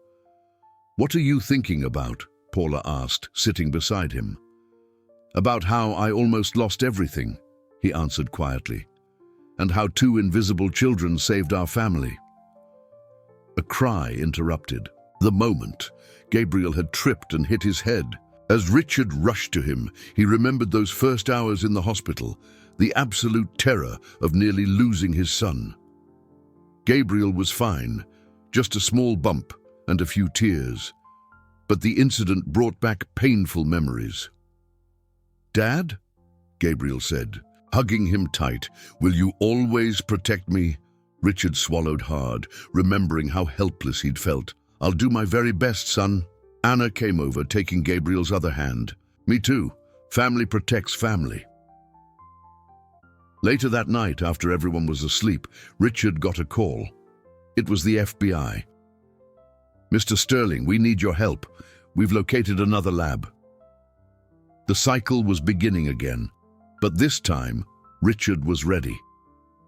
"What are you thinking about?" Paula asked, sitting beside him. "About how I almost lost everything," he answered quietly, "and how 2 invisible children saved our family." A cry interrupted. The moment, Gabriel had tripped and hit his head. As Richard rushed to him, he remembered those first hours in the hospital, the absolute terror of nearly losing his son. Gabriel was fine, just a small bump and a few tears. But the incident brought back painful memories. "Dad?" Gabriel said, hugging him tight. "Will you always protect me?" Richard swallowed hard, remembering how helpless he'd felt. "I'll do my very best, son." Anna came over, taking Gabriel's other hand. "Me too. Family protects family." Later that night, after everyone was asleep, Richard got a call. It was the FBI. "Mr. Sterling, we need your help. We've located another lab." The cycle was beginning again, but this time, Richard was ready.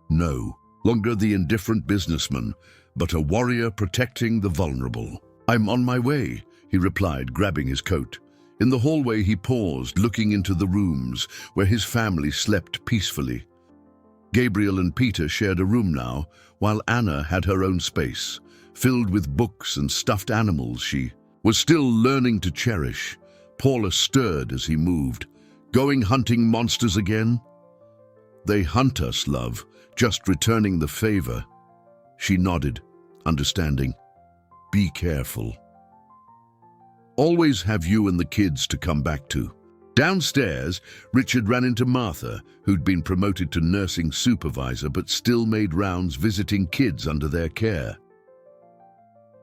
No longer the indifferent businessman, but a warrior protecting the vulnerable. "I'm on my way," he replied, grabbing his coat. In the hallway, he paused, looking into the rooms where his family slept peacefully. Gabriel and Peter shared a room now, while Anna had her own space, filled with books and stuffed animals she was still learning to cherish. Paula stirred as he moved. "Going hunting monsters again?" "They hunt us, love, just returning the favor." She nodded, understanding. "Be careful. Always have you and the kids to come back to." Downstairs, Richard ran into Martha, who'd been promoted to nursing supervisor but still made rounds visiting kids under their care.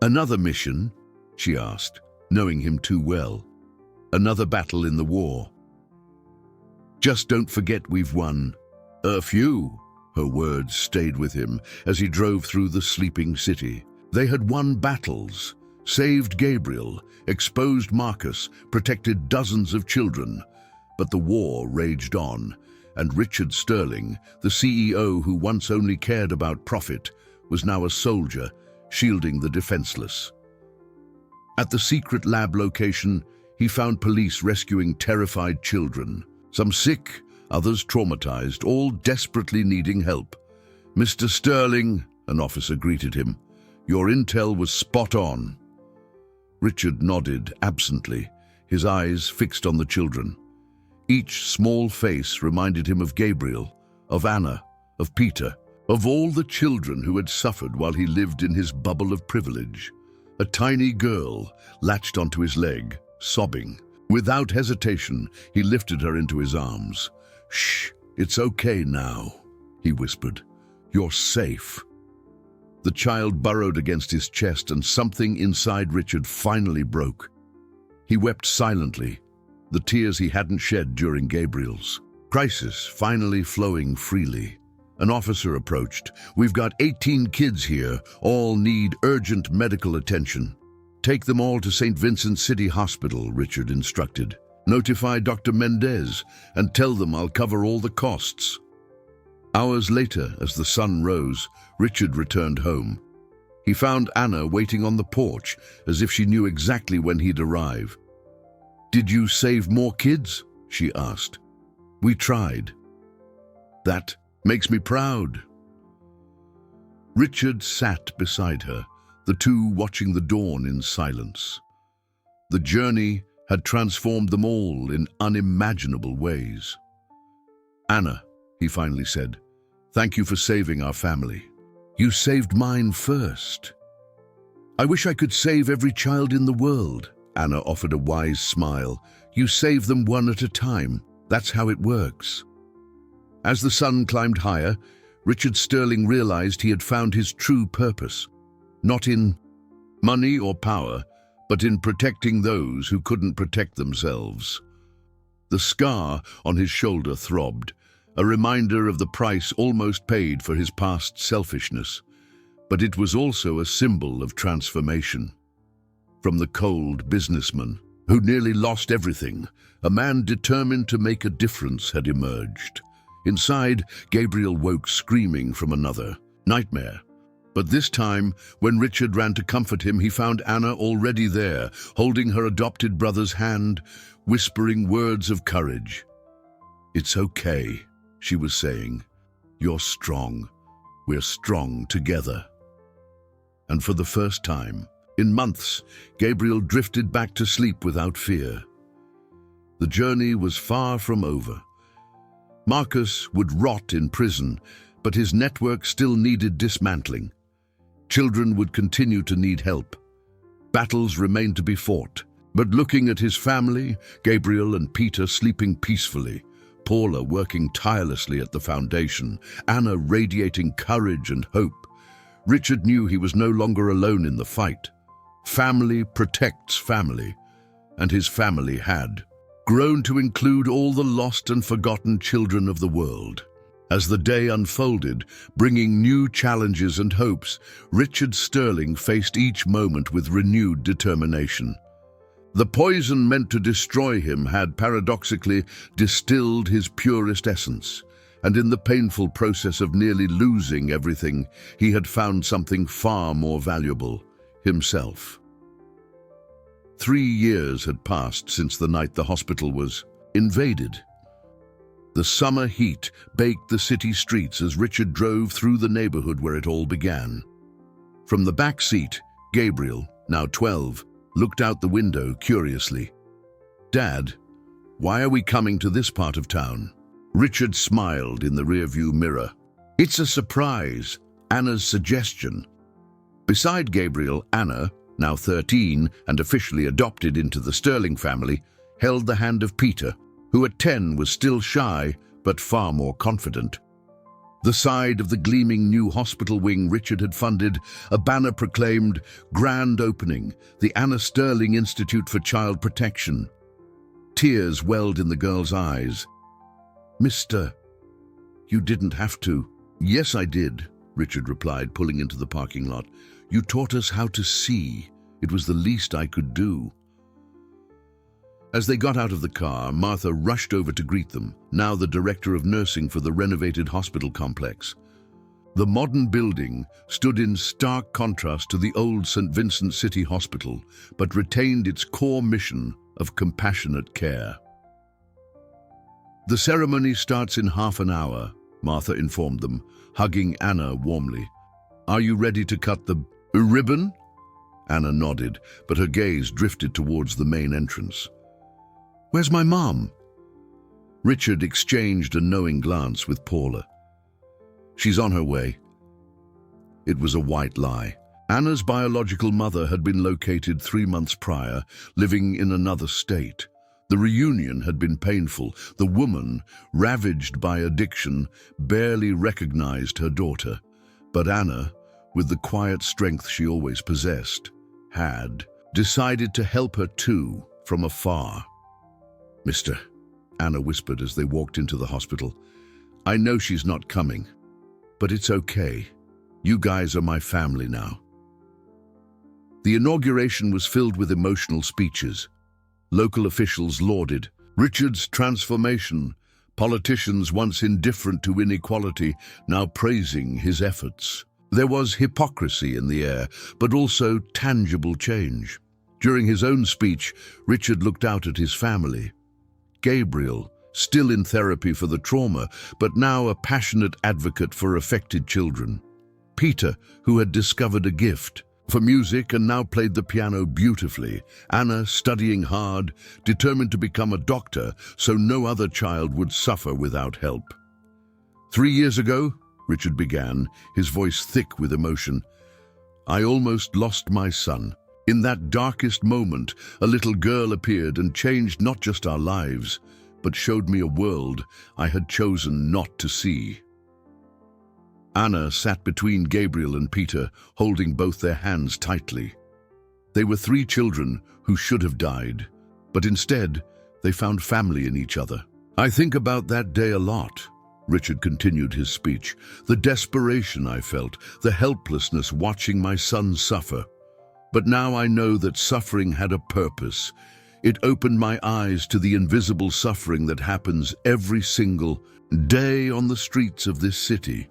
"Another mission?" she asked, knowing him too well. "Another battle in the war?" "Just don't forget we've won." "A few." Her words stayed with him as he drove through the sleeping city. They had won battles, saved Gabriel, exposed Marcus, protected dozens of children. But the war raged on, and Richard Sterling, the CEO who once only cared about profit, was now a soldier, shielding the defenseless. At the secret lab location, he found police rescuing terrified children, some sick, others traumatized, all desperately needing help. "Mr. Sterling," an officer greeted him, "your intel was spot on." Richard nodded absently, his eyes fixed on the children. Each small face reminded him of Gabriel, of Anna, of Peter, of all the children who had suffered while he lived in his bubble of privilege. A tiny girl latched onto his leg, sobbing. Without hesitation, he lifted her into his arms. "Shh, it's okay now," he whispered. "You're safe." The child burrowed against his chest, and something inside Richard finally broke. He wept silently, the tears he hadn't shed during Gabriel's crisis finally flowing freely. An officer approached. "We've got 18 kids here, all need urgent medical attention." "Take them all to St. Vincent City Hospital," Richard instructed. "Notify Dr. Mendez and tell them I'll cover all the costs." Hours later, as the sun rose, Richard returned home. He found Anna waiting on the porch, as if she knew exactly when he'd arrive. "Did you save more kids?" she asked. "We tried." "That makes me proud." Richard sat beside her, the two watching the dawn in silence. The journey had transformed them all in unimaginable ways. "Anna," he finally said, "thank you for saving our family. You saved mine first." "I wish I could save every child in the world," Anna offered a wise smile. "You save them one at a time. That's how it works." As the sun climbed higher, Richard Sterling realized he had found his true purpose, not in money or power, but in protecting those who couldn't protect themselves. The scar on his shoulder throbbed, a reminder of the price almost paid for his past selfishness, but it was also a symbol of transformation. From the cold businessman who nearly lost everything, a man determined to make a difference had emerged. Inside, Gabriel woke screaming from another nightmare. But this time, when Richard ran to comfort him, he found Anna already there, holding her adopted brother's hand, whispering words of courage. "It's okay," she was saying. "You're strong. We're strong together." And for the first time, in months, Gabriel drifted back to sleep without fear. The journey was far from over. Marcus would rot in prison, but his network still needed dismantling. Children would continue to need help. Battles remained to be fought. But looking at his family, Gabriel and Peter sleeping peacefully, Paula working tirelessly at the foundation, Anna radiating courage and hope, Richard knew he was no longer alone in the fight. Family protects family, and his family had grown to include all the lost and forgotten children of the world. As the day unfolded, bringing new challenges and hopes, Richard Sterling faced each moment with renewed determination. The poison meant to destroy him had paradoxically distilled his purest essence, and in the painful process of nearly losing everything, he had found something far more valuable: himself. 3 years had passed since the night the hospital was invaded. The summer heat baked the city streets as Richard drove through the neighborhood where it all began. From the back seat, Gabriel, now 12, looked out the window curiously. "Dad, why are we coming to this part of town?" Richard smiled in the rearview mirror. "It's a surprise, Anna's suggestion." Beside Gabriel, Anna, now 13 and officially adopted into the Sterling family, held the hand of Peter, who at 10 was still shy but far more confident. The side of the gleaming new hospital wing Richard had funded, a banner proclaimed, "Grand Opening, the Anna Sterling Institute for Child Protection." Tears welled in the girl's eyes. "Mister, you didn't have to." "Yes, I did," Richard replied, pulling into the parking lot. "You taught us how to see. It was the least I could do." As they got out of the car, Martha rushed over to greet them, now the director of nursing for the renovated hospital complex. The modern building stood in stark contrast to the old St. Vincent City Hospital, but retained its core mission of compassionate care. "The ceremony starts in half an hour," Martha informed them, hugging Anna warmly. "Are you ready to cut the ribbon?" Anna nodded, but her gaze drifted towards the main entrance. "Where's my mom?" Richard exchanged a knowing glance with Paula. "She's on her way." It was a white lie. Anna's biological mother had been located 3 months prior, living in another state. The reunion had been painful. The woman, ravaged by addiction, barely recognized her daughter. But Anna, with the quiet strength she always possessed, had decided to help her too, from afar. "Mister," Anna whispered as they walked into the hospital, "I know she's not coming, but it's okay. You guys are my family now." The inauguration was filled with emotional speeches. Local officials lauded Richard's transformation, politicians once indifferent to inequality now praising his efforts. There was hypocrisy in the air, but also tangible change. During his own speech, Richard looked out at his family. Gabriel, still in therapy for the trauma, but now a passionate advocate for affected children. Peter, who had discovered a gift for music and now played the piano beautifully. Anna, studying hard, determined to become a doctor so no other child would suffer without help. 3 years ago, Richard began, his voice thick with emotion, I almost lost my son. In that darkest moment, a little girl appeared and changed not just our lives, but showed me a world I had chosen not to see. Anna sat between Gabriel and Peter, holding both their hands tightly. They were 3 children who should have died, but instead, they found family in each other. I think about that day a lot, Richard continued his speech. The desperation I felt, the helplessness watching my son suffer. But now I know that suffering had a purpose. It opened my eyes to the invisible suffering that happens every single day on the streets of this city.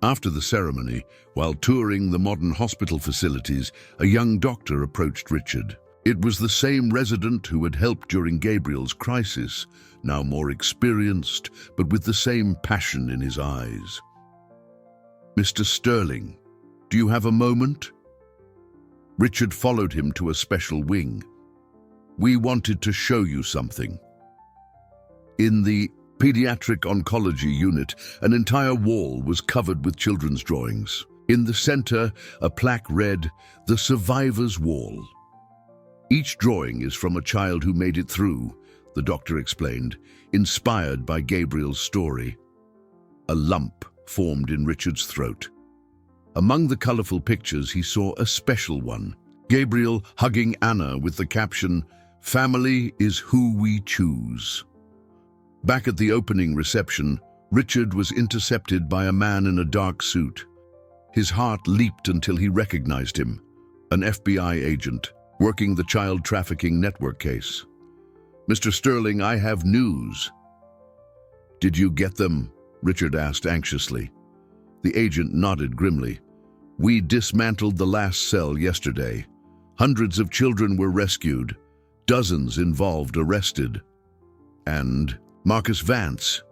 After the ceremony, while touring the modern hospital facilities, a young doctor approached Richard. It was the same resident who had helped during Gabriel's crisis, now more experienced, but with the same passion in his eyes. "Mr. Sterling, do you have a moment?" Richard followed him to a special wing. "We wanted to show you something." In the pediatric oncology unit, an entire wall was covered with children's drawings. In the center, a plaque read, "The Survivor's Wall." "Each drawing is from a child who made it through," the doctor explained, inspired by Gabriel's story. A lump formed in Richard's throat. Among the colorful pictures, he saw a special one. Gabriel hugging Anna with the caption, "Family is who we choose." Back at the opening reception, Richard was intercepted by a man in a dark suit. His heart leaped until he recognized him, an FBI agent working the child trafficking network case. "Mr. Sterling, I have news." "Did you get them?" Richard asked anxiously. The agent nodded grimly. "We dismantled the last cell yesterday. Hundreds of children were rescued, dozens involved arrested. And Marcus Vance.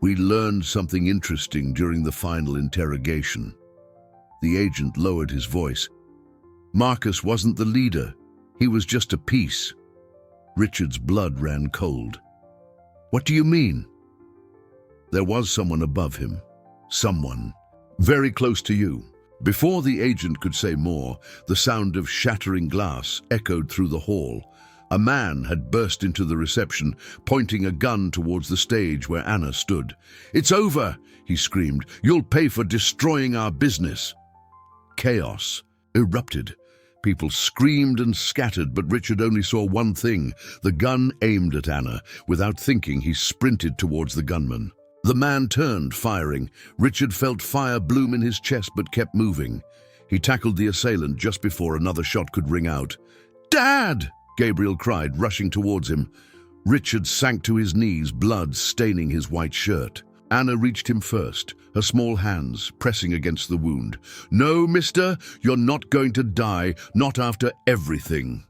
We learned something interesting during the final interrogation." The agent lowered his voice. "Marcus wasn't the leader. He was just a piece." Richard's blood ran cold. "What do you mean?" "There was someone above him. Someone very close to you." Before the agent could say more, the sound of shattering glass echoed through the hall. A man had burst into the reception, pointing a gun towards the stage where Anna stood. "It's over!" he screamed. "You'll pay for destroying our business." Chaos erupted. People screamed and scattered, but Richard only saw one thing, the gun aimed at Anna. Without thinking, he sprinted towards the gunman. The man turned, firing. Richard felt fire bloom in his chest but kept moving. He tackled the assailant just before another shot could ring out. "Dad!" Gabriel cried, rushing towards him. Richard sank to his knees, blood staining his white shirt. Anna reached him first, her small hands pressing against the wound. "No, mister, you're not going to die, not after everything."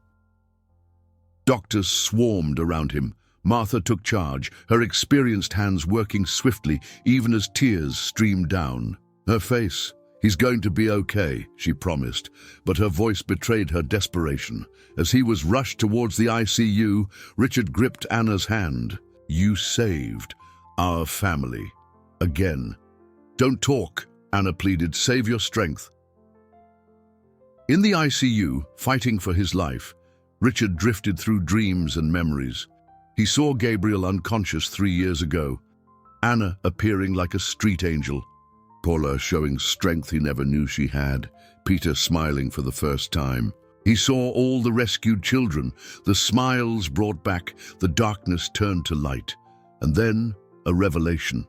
Doctors swarmed around him. Martha took charge, her experienced hands working swiftly, even as tears streamed down. Her face, "He's going to be okay," she promised, but her voice betrayed her desperation. As he was rushed towards the ICU, Richard gripped Anna's hand. "You saved our family." Again. "Don't talk," Anna pleaded. "Save your strength." In the ICU, fighting for his life, Richard drifted through dreams and memories. He saw Gabriel unconscious 3 years ago, Anna appearing like a street angel, Paula showing strength he never knew she had, Peter smiling for the first time. He saw all the rescued children, the smiles brought back, the darkness turned to light, and then a revelation.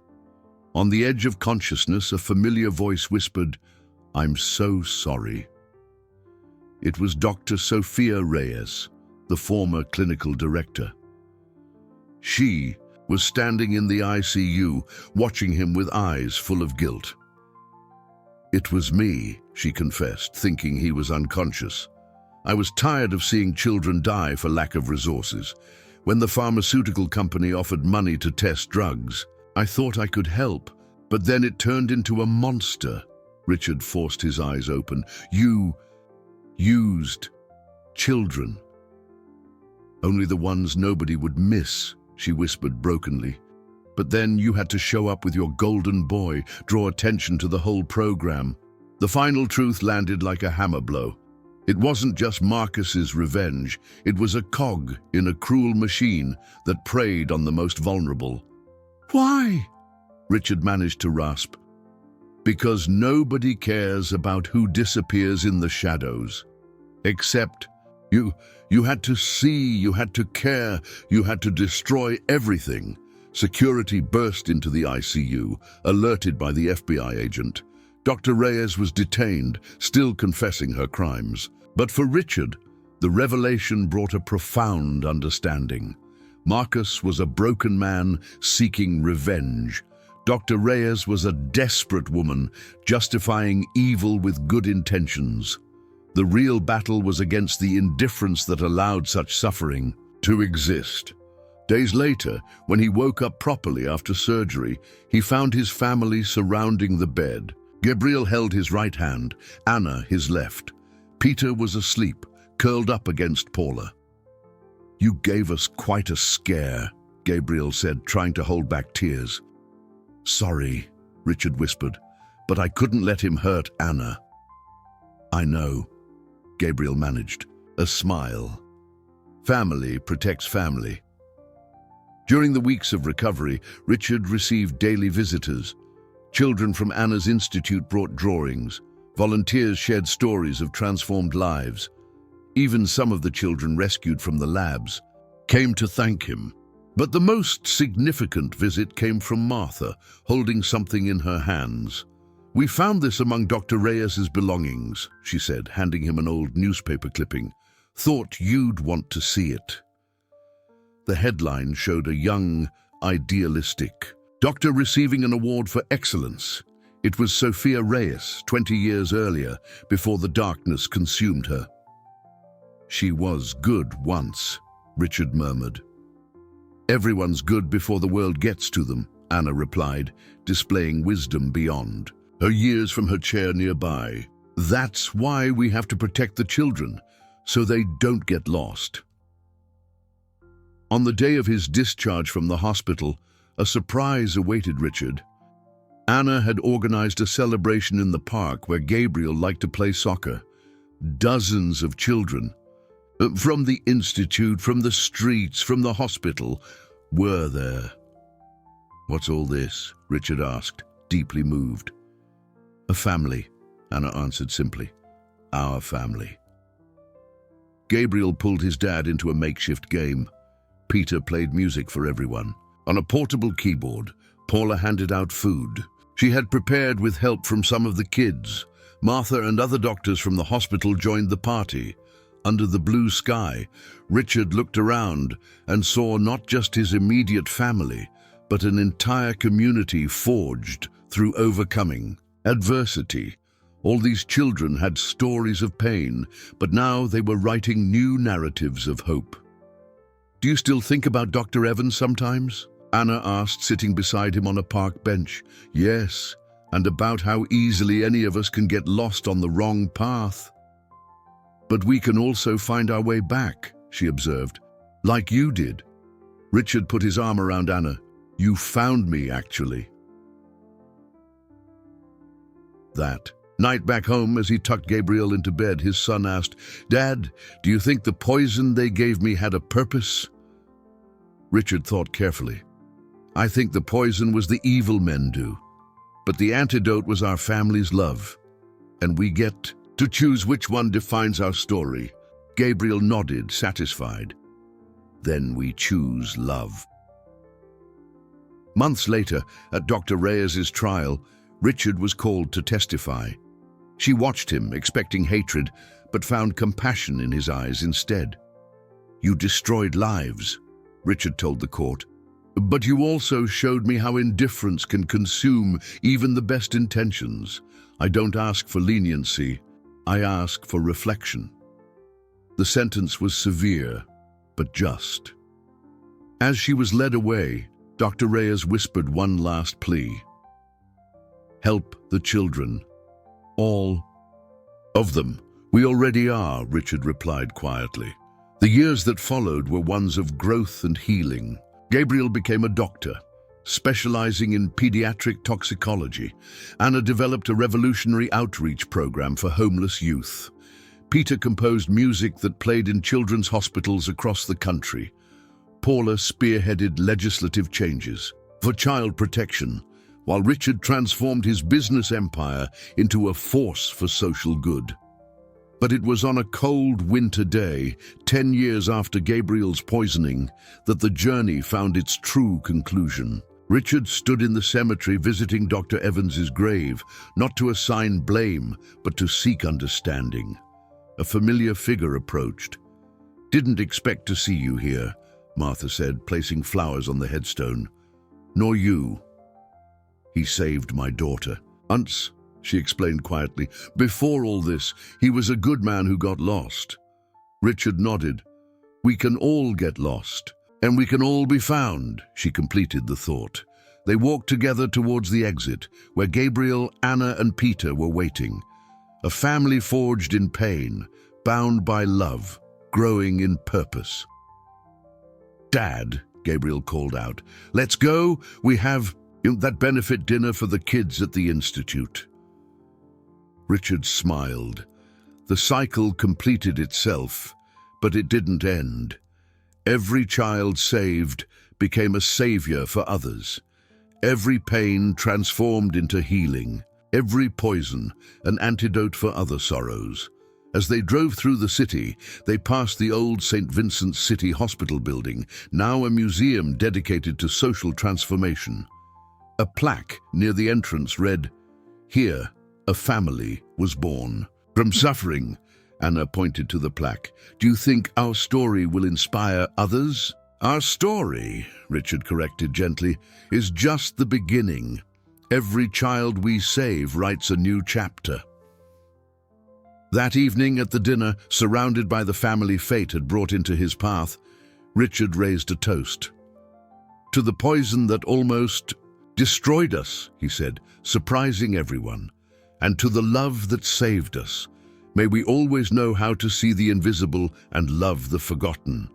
On the edge of consciousness, a familiar voice whispered, "I'm so sorry." It was Dr. Sophia Reyes, the former clinical director. She was standing in the ICU, watching him with eyes full of guilt. "It was me," she confessed, thinking he was unconscious. "I was tired of seeing children die for lack of resources. When the pharmaceutical company offered money to test drugs, I thought I could help, but then it turned into a monster." Richard forced his eyes open. "You used children. Only the ones nobody would miss," she whispered brokenly. "But then you had to show up with your golden boy, draw attention to the whole program." The final truth landed like a hammer blow. It wasn't just Marcus's revenge, it was a cog in a cruel machine that preyed on the most vulnerable. "Why?" Richard managed to rasp. "Because nobody cares about who disappears in the shadows. Except you had to see, you had to care, you had to destroy everything." Security burst into the ICU, alerted by the FBI agent. Dr. Reyes was detained, still confessing her crimes. But for Richard, the revelation brought a profound understanding. Marcus was a broken man seeking revenge. Dr. Reyes was a desperate woman, justifying evil with good intentions. The real battle was against the indifference that allowed such suffering to exist. Days later, when he woke up properly after surgery, he found his family surrounding the bed. Gabriel held his right hand, Anna his left. Peter was asleep, curled up against Paula. "You gave us quite a scare," Gabriel said, trying to hold back tears. "Sorry," Richard whispered, "but I couldn't let him hurt Anna." "I know," Gabriel managed, a smile. Family protects family. During the weeks of recovery, Richard received daily visitors. Children from Anna's institute brought drawings. Volunteers shared stories of transformed lives. Even some of the children rescued from the labs came to thank him. But the most significant visit came from Martha, holding something in her hands. "We found this among Dr. Reyes's belongings," she said, handing him an old newspaper clipping. "Thought you'd want to see it." The headline showed a young, idealistic doctor receiving an award for excellence. It was Sophia Reyes, 20 years earlier, before the darkness consumed her. "She was good once," Richard murmured. "Everyone's good before the world gets to them," Anna replied, displaying wisdom beyond her years from her chair nearby. "That's why we have to protect the children, so they don't get lost." On the day of his discharge from the hospital, a surprise awaited Richard. Anna had organized a celebration in the park where Gabriel liked to play soccer. Dozens of children, from the institute, from the streets, from the hospital, were there. "What's all this?" Richard asked, deeply moved. "A family," Anna answered simply. "Our family." Gabriel pulled his dad into a makeshift game. Peter played music for everyone. On a portable keyboard, Paula handed out food. She had prepared with help from some of the kids. Martha and other doctors from the hospital joined the party. Under the blue sky, Richard looked around and saw not just his immediate family, but an entire community forged through overcoming adversity. All these children had stories of pain, but now they were writing new narratives of hope. "Do you still think about Dr. Evans sometimes?" Anna asked, sitting beside him on a park bench. "Yes, and about how easily any of us can get lost on the wrong path. But we can also find our way back," she observed, "like you did." Richard put his arm around Anna. "You found me, actually." That night back home, as he tucked Gabriel into bed, his son asked, "Dad, do you think the poison they gave me had a purpose?" Richard thought carefully. "I think the poison was the evil men do, but the antidote was our family's love, and we get to choose which one defines our story." Gabriel nodded, satisfied. "Then we choose love." Months later, at Dr. Reyes's trial, Richard was called to testify. She watched him, expecting hatred, but found compassion in his eyes instead. "You destroyed lives," Richard told the court, "but you also showed me how indifference can consume even the best intentions. I don't ask for leniency, I ask for reflection." The sentence was severe, but just. As she was led away, Dr. Reyes whispered one last plea. "Help the children. All of them. We already are," Richard replied quietly. The years that followed were ones of growth and healing. Gabriel became a doctor, specializing in pediatric toxicology. Anna developed a revolutionary outreach program for homeless youth. Peter composed music that played in children's hospitals across the country. Paula spearheaded legislative changes for child protection, while Richard transformed his business empire into a force for social good. But it was on a cold winter day, 10 years after Gabriel's poisoning, that the journey found its true conclusion. Richard stood in the cemetery visiting Dr. Evans's grave, not to assign blame, but to seek understanding. A familiar figure approached. "Didn't expect to see you here," Martha said, placing flowers on the headstone. "Nor you." He saved my daughter. Once, she explained quietly, before all this, he was a good man who got lost. Richard nodded. We can all get lost, and we can all be found, she completed the thought. They walked together towards the exit, where Gabriel, Anna, and Peter were waiting. A family forged in pain, bound by love, growing in purpose. Dad, Gabriel called out, let's go. We have that benefit dinner for the kids at the Institute. Richard smiled. The cycle completed itself, but it didn't end. Every child saved became a savior for others. Every pain transformed into healing. Every poison an antidote for other sorrows. As they drove through the city, they passed the old St. Vincent's City Hospital building, now a museum dedicated to social transformation. A plaque near the entrance read, "Here, a family was born. From suffering," Anna pointed to the plaque. "Do you think our story will inspire others?" "Our story," Richard corrected gently, "is just the beginning. Every child we save writes a new chapter." That evening at the dinner, surrounded by the family fate had brought into his path, Richard raised a toast. "To the poison that almost destroyed us," he said, surprising everyone, "and to the love that saved us. May we always know how to see the invisible and love the forgotten."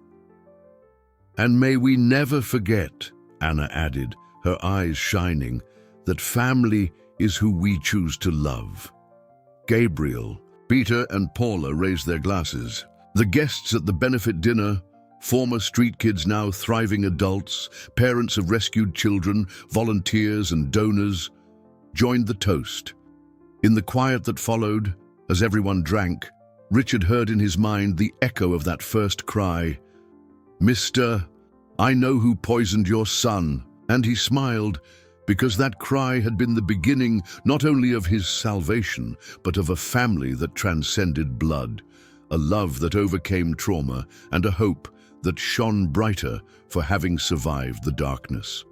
"And may we never forget," Anna added, her eyes shining, "that family is who we choose to love." Gabriel, Peter, and Paula raised their glasses. The guests at the benefit dinner, former street kids now thriving adults, parents of rescued children, volunteers and donors, joined the toast. In the quiet that followed, as everyone drank, Richard heard in his mind the echo of that first cry, "Mister, I know who poisoned your son," and he smiled, because that cry had been the beginning not only of his salvation, but of a family that transcended blood, a love that overcame trauma, and a hope that shone brighter for having survived the darkness.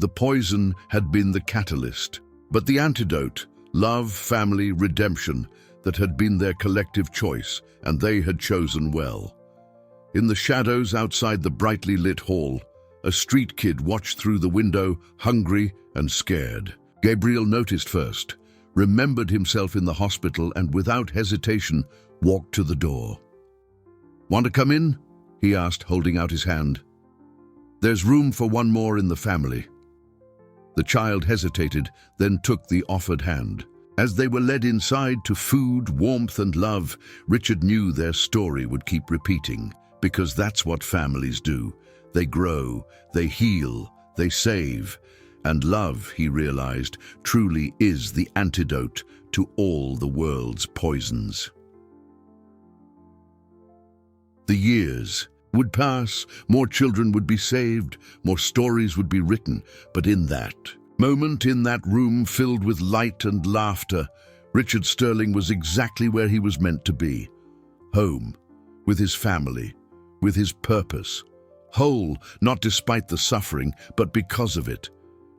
The poison had been the catalyst, but the antidote, love, family, redemption, that had been their collective choice, and they had chosen well. In the shadows outside the brightly lit hall, a street kid watched through the window, hungry and scared. Gabriel noticed first, remembered himself in the hospital, and without hesitation walked to the door. "Want to come in?" he asked, holding out his hand. "There's room for one more in the family." The child hesitated, then took the offered hand. As they were led inside to food, warmth, and love, Richard knew their story would keep repeating, because that's what families do. They grow, they heal, they save, and love, he realized, truly is the antidote to all the world's poisons. The years would pass, more children would be saved, more stories would be written, but in that moment, in that room filled with light and laughter, Richard Sterling was exactly where he was meant to be. Home, with his family, with his purpose. Whole, not despite the suffering, but because of it.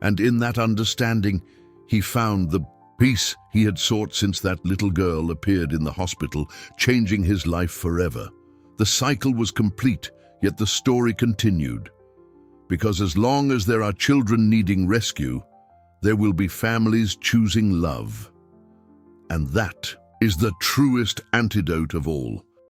And in that understanding, he found the peace he had sought since that little girl appeared in the hospital, changing his life forever. The cycle was complete, yet the story continued. Because as long as there are children needing rescue, there will be families choosing love. And that is the truest antidote of all.